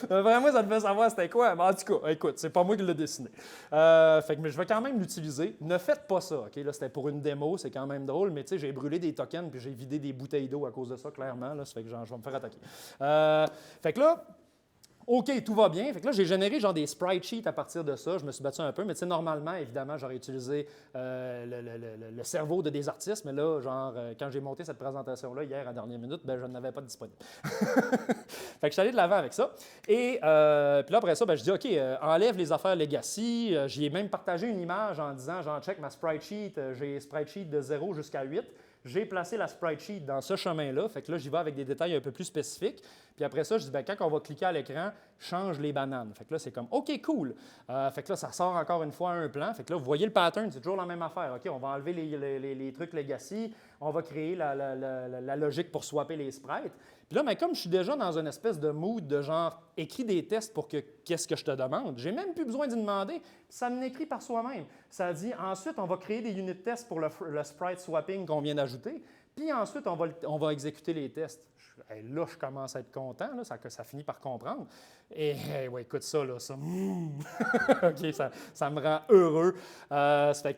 Vraiment, ça devait savoir c'était quoi. Mais en tout cas, écoute, c'est pas moi qui l'ai dessiné. Fait que mais je vais quand même l'utiliser. Ne faites pas ça. Okay? Là, c'était pour une démo, c'est quand même drôle, mais tu sais, j'ai brûlé des tokens puis j'ai vidé des bouteilles d'eau à cause de ça, clairement. Là, ça fait que genre, je vais me faire attaquer. Fait que là, OK, tout va bien. Fait que là, j'ai généré genre des sprite sheets à partir de ça. Je me suis battu un peu, mais tu sais, normalement, évidemment, j'aurais utilisé le cerveau de des artistes, mais là, genre, quand j'ai monté cette présentation-là hier à la dernière minute, ben, je n'avais pas de disponible. Fait que je suis allé de l'avant avec ça. Et puis là, après ça, ben, je dis, OK, enlève les affaires legacy. J'y ai même partagé une image en disant, genre, check ma sprite sheet. J'ai sprite sheet de 0 jusqu'à 8. J'ai placé la sprite sheet dans ce chemin-là. Fait que là, j'y vais avec des détails un peu plus spécifiques. Puis après ça, je dis, bien, quand on va cliquer à l'écran, change les bananes. Fait que là, c'est comme, OK, cool. Fait que là, ça sort encore une fois un plan. Fait que là, vous voyez le pattern, c'est toujours la même affaire. OK, on va enlever les trucs legacy. On va créer la logique pour swapper les sprites. Puis là, mais comme je suis déjà dans une espèce de mood de genre, écris des tests pour que qu'est-ce que je te demande, j'ai même plus besoin d'y demander, ça m'écrit par soi-même. Ça dit, ensuite, on va créer des unit tests pour le sprite swapping qu'on vient d'ajouter, puis ensuite, on va exécuter les tests. Là, je commence à être content, là, ça finit par comprendre. Et ouais, écoute ça, là, ça. OK, ça me rend heureux.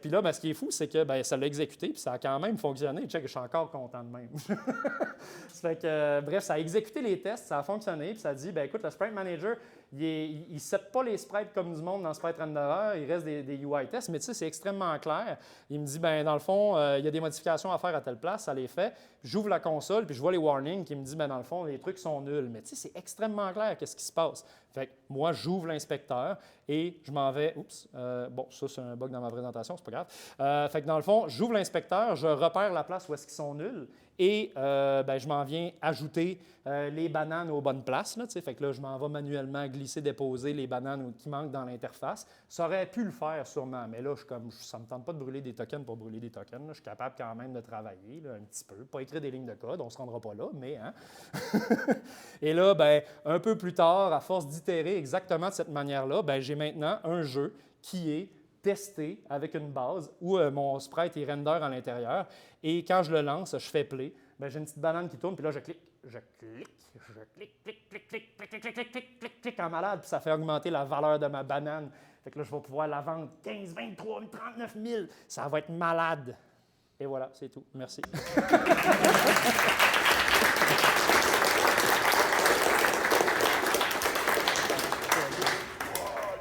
Puis là, ben, ce qui est fou, c'est que ben, ça l'a exécuté, puis ça a quand même fonctionné. Check, je suis encore content de même. Bref, ça a exécuté les tests, ça a fonctionné, puis ça a dit, ben, écoute, le Sprite Manager, Il ne set pas les sprites comme du monde dans Sprite Renderer, il reste des UI tests, mais tu sais, c'est extrêmement clair. Il me dit, ben dans le fond, il y a des modifications à faire à telle place, ça les fait. J'ouvre la console, puis je vois les warnings qui me disent, ben dans le fond, les trucs sont nuls. Mais tu sais, c'est extrêmement clair qu'est-ce qui se passe. Fait que moi, j'ouvre l'inspecteur et je m'en vais. Oups, bon, ça, c'est un bug dans ma présentation, c'est pas grave. Fait que dans le fond, j'ouvre l'inspecteur, je repère la place où est-ce qu'ils sont nuls et ben, je m'en viens ajouter les bananes aux bonnes places. Là, fait que là, je m'en vais manuellement glisser, déposer les bananes qui manquent dans l'interface. Ça aurait pu le faire sûrement, mais là, ça ne me tente pas de brûler des tokens pour brûler des tokens. Là. Je suis capable quand même de travailler là, un petit peu, pas écrire des lignes de code, on ne se rendra pas là, mais hein. Et là, ben, un peu plus tard, à force d'itérer exactement de cette manière-là, ben, j'ai maintenant un jeu qui est testé avec une base où mon sprite est render à l'intérieur. Et quand je le lance, je fais play. Bien, j'ai une petite banane qui tourne, puis là, je clique en malade, puis ça fait augmenter la valeur de ma banane. Fait que là, je vais pouvoir la vendre 15, 23, 39 000. Ça va être malade. Et voilà, c'est tout. Merci.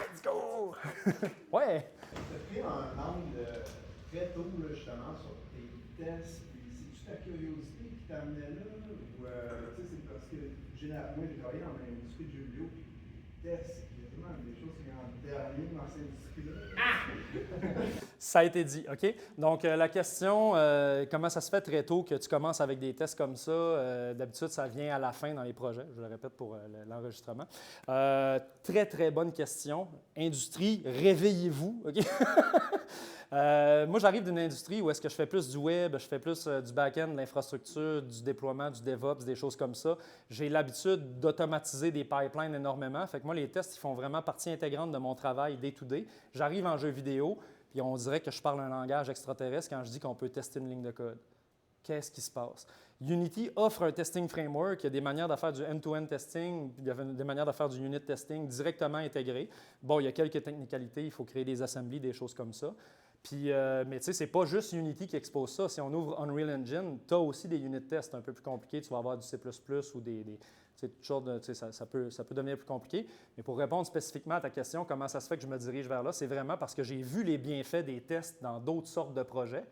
Let's go! Ouais! Tu as pris un angle très tôt, là, justement, sur tes tests. C'est-tu ta curiosité qui t'a amené là? Ou c'est parce que, généralement, moi, j'ai travaillé dans l'industrie du jeu vidéo, puis les tests, il y a vraiment des choses qui sont en dernier dans cette industrie-là. Ça a été dit, OK? Donc, la question, comment ça se fait très tôt que tu commences avec des tests comme ça? D'habitude, ça vient à la fin dans les projets. Je le répète pour l'enregistrement. Très, très bonne question. Industrie, réveillez-vous, OK? Moi, j'arrive d'une industrie où est-ce que je fais plus du web, je fais plus du back-end, de l'infrastructure, du déploiement, du DevOps, des choses comme ça. J'ai l'habitude d'automatiser des pipelines énormément. Fait que moi, les tests, ils font vraiment partie intégrante de mon travail day-to-day. J'arrive en jeu vidéo, puis on dirait que je parle un langage extraterrestre quand je dis qu'on peut tester une ligne de code. Qu'est-ce qui se passe? Unity offre un testing framework, il y a des manières de faire du end-to-end testing, il y a des manières de faire du unit testing directement intégré. Bon, il y a quelques technicalités, il faut créer des assemblies, des choses comme ça. Puis, mais tu sais, c'est pas juste Unity qui expose ça. Si on ouvre Unreal Engine, tu as aussi des unit tests un peu plus compliqués. Tu vas avoir du C++ ou ça peut devenir plus compliqué. Mais pour répondre spécifiquement à ta question, comment ça se fait que je me dirige vers là, c'est vraiment parce que j'ai vu les bienfaits des tests dans d'autres sortes de projets.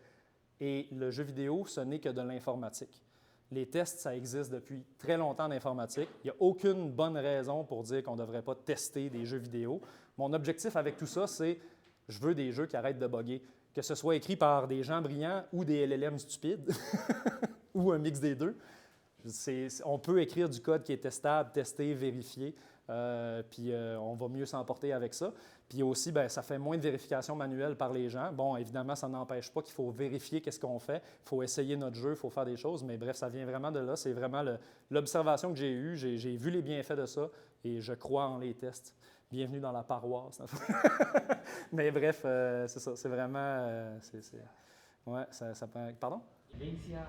Et le jeu vidéo, ce n'est que de l'informatique. Les tests, ça existe depuis très longtemps en informatique. Il n'y a aucune bonne raison pour dire qu'on ne devrait pas tester des jeux vidéo. Mon objectif avec tout ça, c'est je veux des jeux qui arrêtent de bugger. Que ce soit écrit par des gens brillants ou des LLM stupides, ou un mix des deux. On peut écrire du code qui est testable, testé, vérifié, puis on va mieux s'en porter avec ça. Puis aussi, bien, ça fait moins de vérification manuelle par les gens. Bon, évidemment, ça n'empêche pas qu'il faut vérifier qu'est-ce qu'on fait. Il faut essayer notre jeu, il faut faire des choses. Mais bref, ça vient vraiment de là. C'est vraiment l'observation que j'ai eue. J'ai vu les bienfaits de ça et je crois en les tests. Bienvenue dans la paroisse. Mais bref, c'est ça. C'est vraiment... ouais, ça prend... Pardon?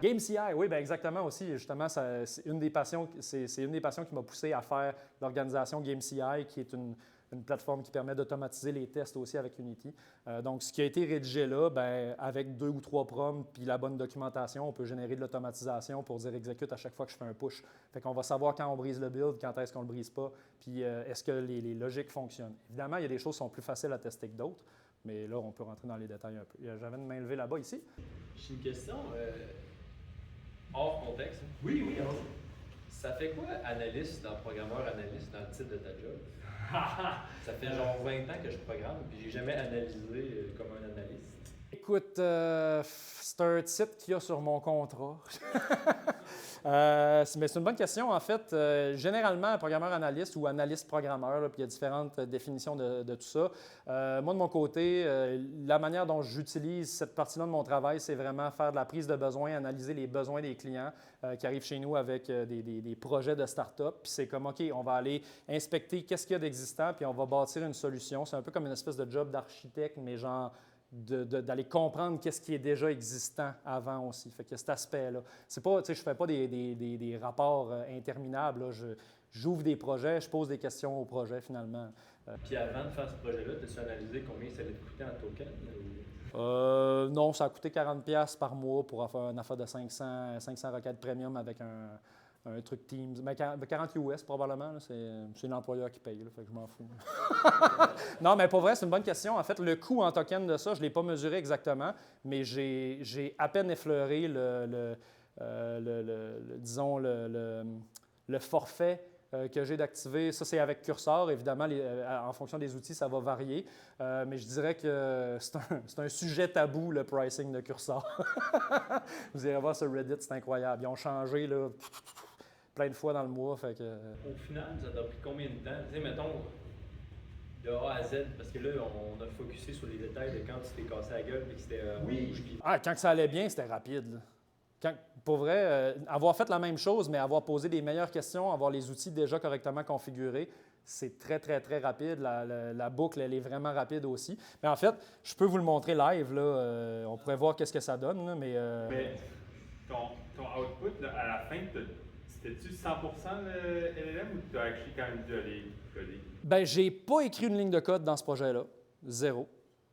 GameCI, oui, bien exactement aussi. Justement, c'est une des passions qui m'a poussé à faire l'organisation GameCI, qui est une plateforme qui permet d'automatiser les tests aussi avec Unity. Donc, ce qui a été rédigé là, bien, avec 2 ou 3 prompts puis la bonne documentation, on peut générer de l'automatisation pour dire exécute à chaque fois que je fais un push. Fait qu'on va savoir quand on brise le build, quand est-ce qu'on ne le brise pas, puis est-ce que les logiques fonctionnent. Évidemment, il y a des choses qui sont plus faciles à tester que d'autres, mais là, on peut rentrer dans les détails un peu. J'avais une main levée là-bas ici. J'ai une question hors contexte. Oui, oui. Alors. Ça fait quoi analyste, programmeur analyste dans le titre de ta job? Ça fait genre 20 ans que je programme, puis j'ai jamais analysé comme un analyste. Écoute, c'est un titre qu'il y a sur mon contrat. Mais c'est une bonne question. En fait, généralement, programmeur analyste ou analyste programmeur, là, puis il y a différentes définitions de tout ça. Moi, de mon côté, la manière dont j'utilise cette partie-là de mon travail, c'est vraiment faire de la prise de besoin, analyser les besoins des clients qui arrivent chez nous avec des projets de start-up. Puis c'est comme, OK, on va aller inspecter qu'est-ce qu'il y a d'existant, puis on va bâtir une solution. C'est un peu comme une espèce de job d'architecte, mais genre d'aller comprendre qu'est-ce qui est déjà existant avant aussi. Fait que cet aspect-là. C'est pas, je ne fais pas des rapports interminables. Là. J'ouvre des projets, je pose des questions aux projets finalement. Puis avant de faire ce projet-là, as-tu analysé combien ça allait te coûter en token? Non, ça a coûté 40$ par mois pour faire une affaire de 500 requêtes premium avec un truc Teams. Mais 40 US probablement, là, c'est l'employeur qui paye, là, fait que je m'en fous. Non, mais pour vrai, c'est une bonne question. En fait, le coût en token de ça, je ne l'ai pas mesuré exactement, mais j'ai à peine effleuré disons, le forfait que j'ai d'activer. Ça, c'est avec Cursor. Évidemment, en fonction des outils, ça va varier. Mais je dirais que c'est un sujet tabou, le pricing de Cursor. Vous irez voir sur Reddit, c'est incroyable. Ils ont changé là, plein de fois dans le mois. Fait que... Au final, ça t'a pris combien de temps? Tu sais, mettons, de A à Z, parce que là, on a focusé sur les détails de quand tu t'es cassé la gueule et que c'était rouge. Puis... quand ça allait bien, c'était rapide. Là. Pour vrai, avoir fait la même chose, mais avoir posé des meilleures questions, avoir les outils déjà correctement configurés, c'est très, très, très rapide. La boucle, elle est vraiment rapide aussi. Mais en fait, je peux vous le montrer live. Là, on pourrait voir qu'est-ce que ça donne. Là, mais ton output, là, à la fin, c'était-tu 100% le LLM ou tu as actually quand même dû aller coder? Bien, j'ai pas écrit une ligne de code dans ce projet-là. 0.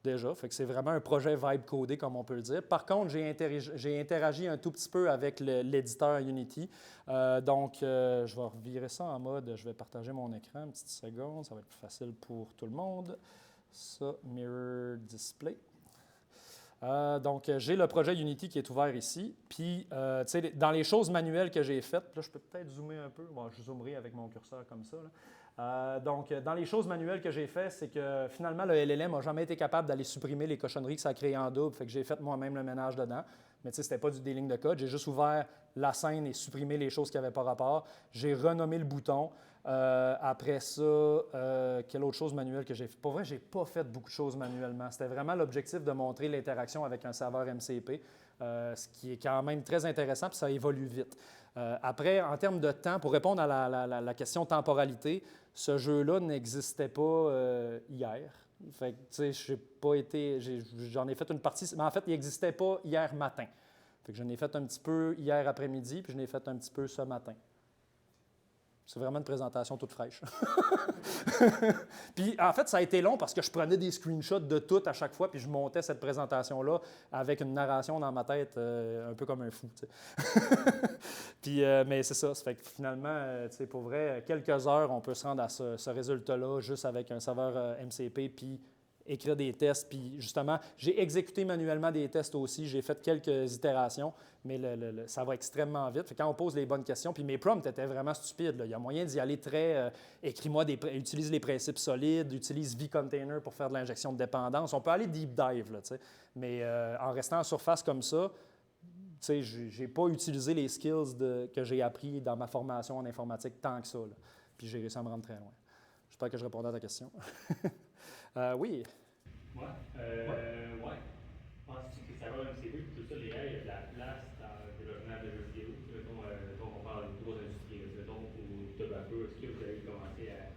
Déjà, fait que c'est vraiment un projet vibe codé, comme on peut le dire. Par contre, j'ai interagi un tout petit peu avec l'éditeur Unity. Donc, je vais revirer ça en mode, je vais partager mon écran, une petite seconde, ça va être plus facile pour tout le monde. Ça, Mirror Display. Donc, j'ai le projet Unity qui est ouvert ici. Puis, tu sais, dans les choses manuelles que j'ai faites, là, je peux peut-être zoomer un peu. Bon, je zoomerai avec mon curseur comme ça. Donc, dans les choses manuelles que j'ai faites, c'est que finalement, le LLM n'a jamais été capable d'aller supprimer les cochonneries que ça a créées en double. Fait que j'ai fait moi-même le ménage dedans. Mais tu sais, ce n'était pas des lignes de code. J'ai juste ouvert la scène et supprimé les choses qui n'avaient pas rapport. J'ai renommé le bouton. Après ça, quelle autre chose manuelle que j'ai fait? Pour vrai, je n'ai pas fait beaucoup de choses manuellement. C'était vraiment l'objectif de montrer l'interaction avec un serveur MCP, ce qui est quand même très intéressant, puis ça évolue vite. Après, en termes de temps, pour répondre à la question temporalité, ce jeu-là n'existait pas hier. Fait que, tu sais, j'en ai fait une partie, mais en fait, il n'existait pas hier matin. Fait que j'en ai fait un petit peu hier après-midi, puis je l'ai fait un petit peu ce matin. C'est vraiment une présentation toute fraîche. Puis, en fait, ça a été long parce que je prenais des screenshots de tout à chaque fois, puis je montais cette présentation-là avec une narration dans ma tête, un peu comme un fou. Tu sais. Puis, mais c'est ça. Ça fait que finalement, tu sais, pour vrai, quelques heures, on peut se rendre à ce résultat-là juste avec un serveur MCP, puis écrire des tests. Puis justement, j'ai exécuté manuellement des tests aussi. J'ai fait quelques itérations, mais ça va extrêmement vite. Fait que quand on pose les bonnes questions, puis mes prompts étaient vraiment stupides. Là. Il y a moyen d'y aller très... utilise les principes solides, utilise vContainer pour faire de l'injection de dépendance. On peut aller deep dive, là, tu sais. Mais en restant en surface comme ça, tu sais, je n'ai pas utilisé les skills que j'ai appris dans ma formation en informatique tant que ça. Là. Puis j'ai réussi à me rendre très loin. J'espère que je répondais à ta question. Oui. Ouais. Penses-tu que ça va MCP, tout ça, les règles, il y a de la place dans le développement de jeux vidéo? Mettons qu'on parle de grosses industries, mettons, ou tobacco, est-ce que vous avez commencé à...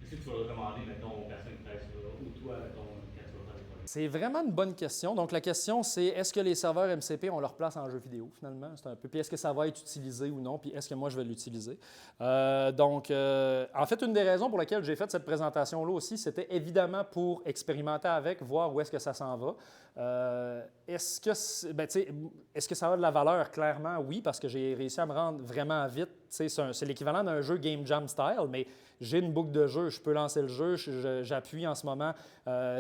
Est-ce que tu vas le recommander, mettons, aux personnes qui travaillent sur ça, ou toi, mettons, quand tu vas faire des projets? C'est vraiment une bonne question. Donc, la question, c'est est-ce que les serveurs MCP ont leur place en jeu vidéo, finalement? C'est un peu. Puis, est-ce que ça va être utilisé ou non? Puis, est-ce que moi, je vais l'utiliser? En fait, une des raisons pour lesquelles j'ai fait cette présentation-là aussi, c'était évidemment pour expérimenter avec, voir où est-ce que ça s'en va. Est-ce que ça a de la valeur? Clairement, oui, parce que j'ai réussi à me rendre vraiment vite. C'est l'équivalent d'un jeu Game Jam style, mais j'ai une boucle de jeu, je peux lancer le jeu, j'appuie en ce moment,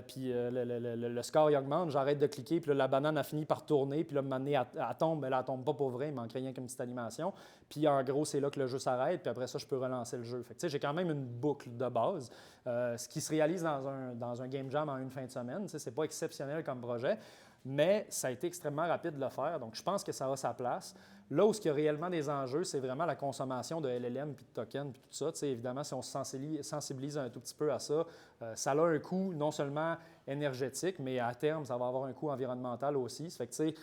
puis le score il augmente, j'arrête de cliquer, puis là, la banane a fini par tourner, puis là, elle tombe, mais elle ne tombe pas pour vrai, il manque rien qu'une petite animation. Puis en gros, c'est là que le jeu s'arrête, puis après ça, je peux relancer le jeu. Fait que, j'ai quand même une boucle de base, ce qui se réalise dans un Game Jam en une fin de semaine. Ce n'est pas exceptionnel comme projet, mais ça a été extrêmement rapide de le faire, donc je pense que ça a sa place. Là où il y a réellement des enjeux, c'est vraiment la consommation de LLM, puis de tokens, puis tout ça. Tu sais, évidemment, si on se sensibilise un tout petit peu à ça, ça a un coût non seulement énergétique, mais à terme, ça va avoir un coût environnemental aussi. Ça fait que, tu sais,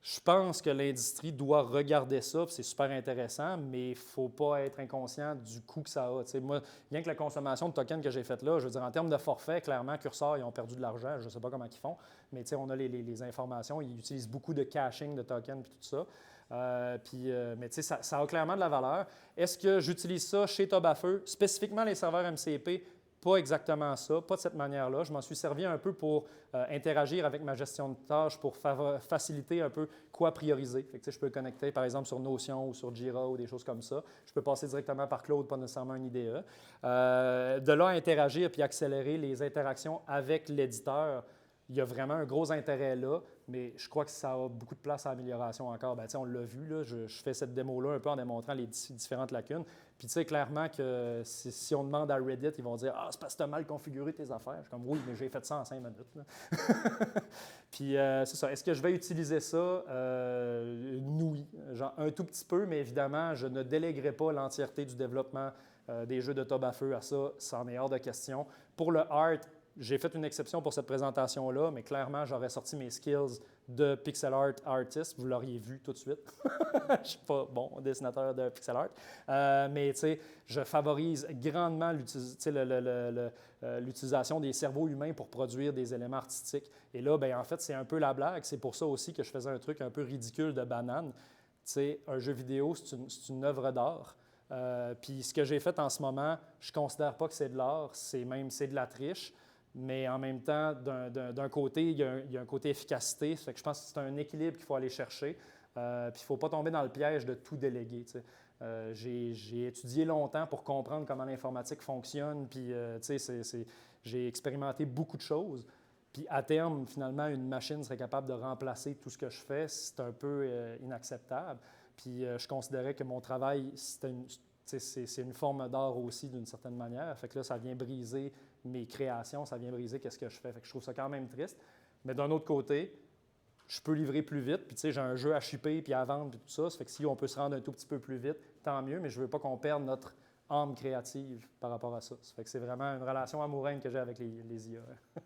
je pense que l'industrie doit regarder ça, puis c'est super intéressant, mais il ne faut pas être inconscient du coût que ça a. Tu sais, moi, bien que la consommation de tokens que j'ai faite là, je veux dire, en termes de forfait, clairement, Cursor, ils ont perdu de l'argent. Je ne sais pas comment ils font, mais tu sais, on a les informations. Ils utilisent beaucoup de caching de tokens, puis tout ça. Mais tu sais, ça a clairement de la valeur. Est-ce que j'utilise ça chez Tobafeu, spécifiquement les serveurs MCP? pas exactement ça, pas de cette manière-là. Je m'en suis servi un peu pour interagir avec ma gestion de tâches, pour faciliter un peu quoi prioriser. Fait que, je peux le connecter, par exemple, sur Notion ou sur Jira ou des choses comme ça. Je peux passer directement par Claude, pas nécessairement un IDE. De là, interagir puis accélérer les interactions avec l'éditeur. Il y a vraiment un gros intérêt là, mais je crois que ça a beaucoup de place à amélioration encore. Bien, on l'a vu, là, je fais cette démo-là un peu en démontrant les différentes lacunes. Puis tu sais, clairement que si on demande à Reddit, ils vont dire « Ah, c'est parce que tu as mal configuré tes affaires. » Je suis comme « Oui, mais j'ai fait ça en 5 minutes. » Puis c'est ça. Est-ce que je vais utiliser ça? Oui, genre un tout petit peu, mais évidemment, je ne délèguerai pas l'entièreté du développement des jeux de Tob à feu à ça. Ça en est hors de question. Pour le art, j'ai fait une exception pour cette présentation-là, mais clairement, j'aurais sorti mes skills de pixel art artist. Vous l'auriez vu tout de suite. Je ne suis pas bon dessinateur de pixel art. Mais tu sais, je favorise grandement l'utilisation des cerveaux humains pour produire des éléments artistiques. Et là, bien, en fait, c'est un peu la blague. C'est pour ça aussi que je faisais un truc un peu ridicule de banane. Tu sais, un jeu vidéo, c'est une œuvre d'art. Puis ce que j'ai fait en ce moment, je ne considère pas que c'est de l'art, c'est de la triche. Mais en même temps, d'un côté, il y a un côté efficacité. Ça fait que je pense que c'est un équilibre qu'il faut aller chercher. Puis il ne faut pas tomber dans le piège de tout déléguer. J'ai étudié longtemps pour comprendre comment l'informatique fonctionne. Puis j'ai expérimenté beaucoup de choses. Puis à terme, finalement, une machine serait capable de remplacer tout ce que je fais. C'est un peu inacceptable. Puis je considérais que mon travail, c'est une forme d'art aussi d'une certaine manière. Fait que là, ça vient briser mes créations, ça vient briser qu'est-ce que je fais. Fait que je trouve ça quand même triste. Mais d'un autre côté, je peux livrer plus vite. Puis tu sais, j'ai un jeu à shipper puis à vendre puis tout ça. Ça fait que si on peut se rendre un tout petit peu plus vite, tant mieux. Mais je ne veux pas qu'on perde notre âme créative par rapport à ça. Ça fait que c'est vraiment une relation amoureuse que j'ai avec les IA. Je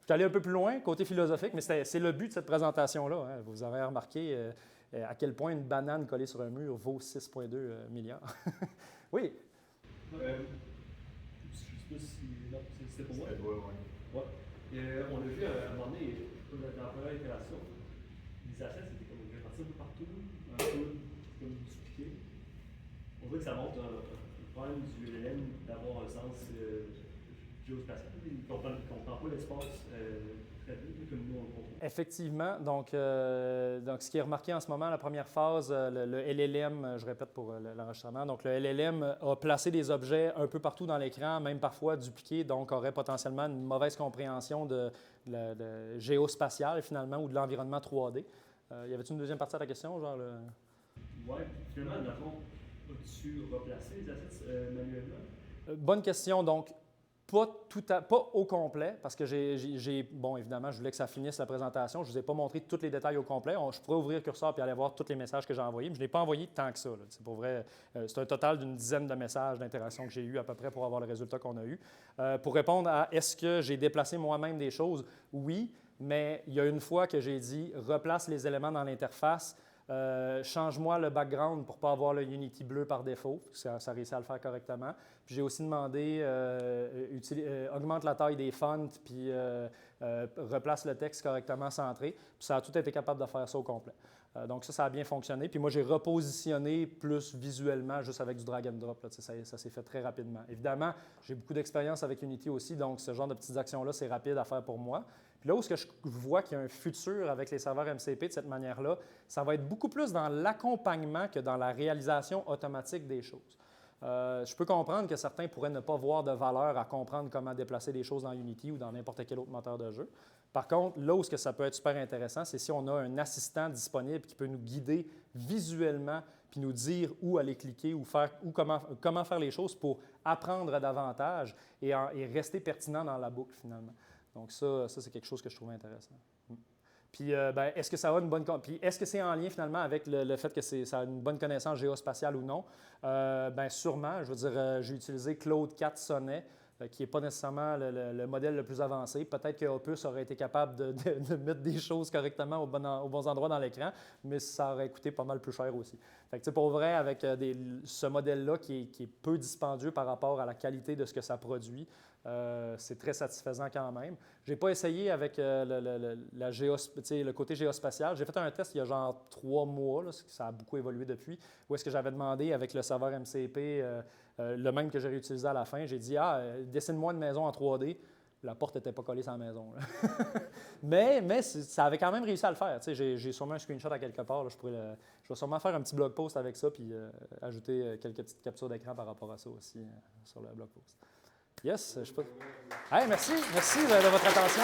suis allé un peu plus loin, côté philosophique, mais c'est le but de cette présentation-là. Hein. Vous avez remarqué à quel point une banane collée sur un mur vaut 6,2 milliards. Oui. Je ne sais pas si. Non, c'était pour moi. C'était toi, oui. Ouais. On a vu à un moment donné, dans la première itération, les assets c'était comme répartis un peu partout, un peu comme dupliqué. On dirait que ça montre un problème du LLM d'avoir un sens géospatial. Il ne comprend pas l'espace très bien comme nous on le comprend. Effectivement. Donc, ce qui est remarqué en ce moment, la première phase, le LLM, je répète pour l'enregistrement, donc le LLM a placé des objets un peu partout dans l'écran, même parfois dupliqués, donc aurait potentiellement une mauvaise compréhension de géospatial finalement ou de l'environnement 3D. Y avait-il une deuxième partie à ta question? Oui, finalement, dans le fond, as-tu replacé les assets manuellement? Bonne question. Donc, pas au complet, parce que bon, évidemment, je voulais que ça finisse la présentation. Je ne vous ai pas montré tous les détails au complet. Je pourrais ouvrir le curseur et aller voir tous les messages que j'ai envoyés, mais je n'ai pas envoyé tant que ça. C'est pour vrai, c'est un total d'une dizaine de messages d'interaction que j'ai eu à peu près pour avoir le résultat qu'on a eu. Pour répondre à est-ce que j'ai déplacé moi-même des choses? Oui, mais il y a une fois que j'ai dit replace les éléments dans l'interface. Change-moi le background pour ne pas avoir le Unity bleu par défaut. Ça réussit à le faire correctement. Puis j'ai aussi demandé augmente la taille des fonts puis replace le texte correctement centré. Puis ça a tout été capable de faire ça au complet. Donc ça a bien fonctionné. Puis moi, j'ai repositionné plus visuellement juste avec du drag and drop. Là, ça s'est fait très rapidement. Évidemment, j'ai beaucoup d'expérience avec Unity aussi, donc ce genre de petites actions-là, c'est rapide à faire pour moi. Puis là où je vois qu'il y a un futur avec les serveurs MCP de cette manière-là, ça va être beaucoup plus dans l'accompagnement que dans la réalisation automatique des choses. Je peux comprendre que certains pourraient ne pas voir de valeur à comprendre comment déplacer des choses dans Unity ou dans n'importe quel autre moteur de jeu. Par contre, là où ça peut être super intéressant, c'est si on a un assistant disponible qui peut nous guider visuellement puis nous dire où aller cliquer ou comment faire les choses pour apprendre davantage et rester pertinent dans la boucle finalement. Donc ça c'est quelque chose que je trouve intéressant. Puis, est-ce que ça a une bonne... Puis, est-ce que c'est en lien finalement avec le fait que ça a une bonne connaissance géospatiale ou non? Sûrement. Je veux dire, j'ai utilisé Claude 4 Sonnet, qui n'est pas nécessairement le modèle le plus avancé. Peut-être que Opus aurait été capable de mettre des choses correctement aux bons endroits dans l'écran, mais ça aurait coûté pas mal plus cher aussi. Fait que, pour vrai, avec ce modèle-là qui est peu dispendieux par rapport à la qualité de ce que ça produit, c'est très satisfaisant quand même. J'ai pas essayé avec le côté géospatial. J'ai fait un test il y a genre 3 mois, là, ça a beaucoup évolué depuis, où est-ce que j'avais demandé avec le serveur MCP, le même que j'ai réutilisé à la fin, j'ai dit « dessine-moi une maison en 3D ». La porte n'était pas collée sur la maison. mais ça avait quand même réussi à le faire. J'ai sûrement un screenshot à quelque part. Là, je vais sûrement faire un petit blog post avec ça puis ajouter quelques petites captures d'écran par rapport à ça aussi sur le blog post. Yes, je sais pas. Hey, merci de votre attention.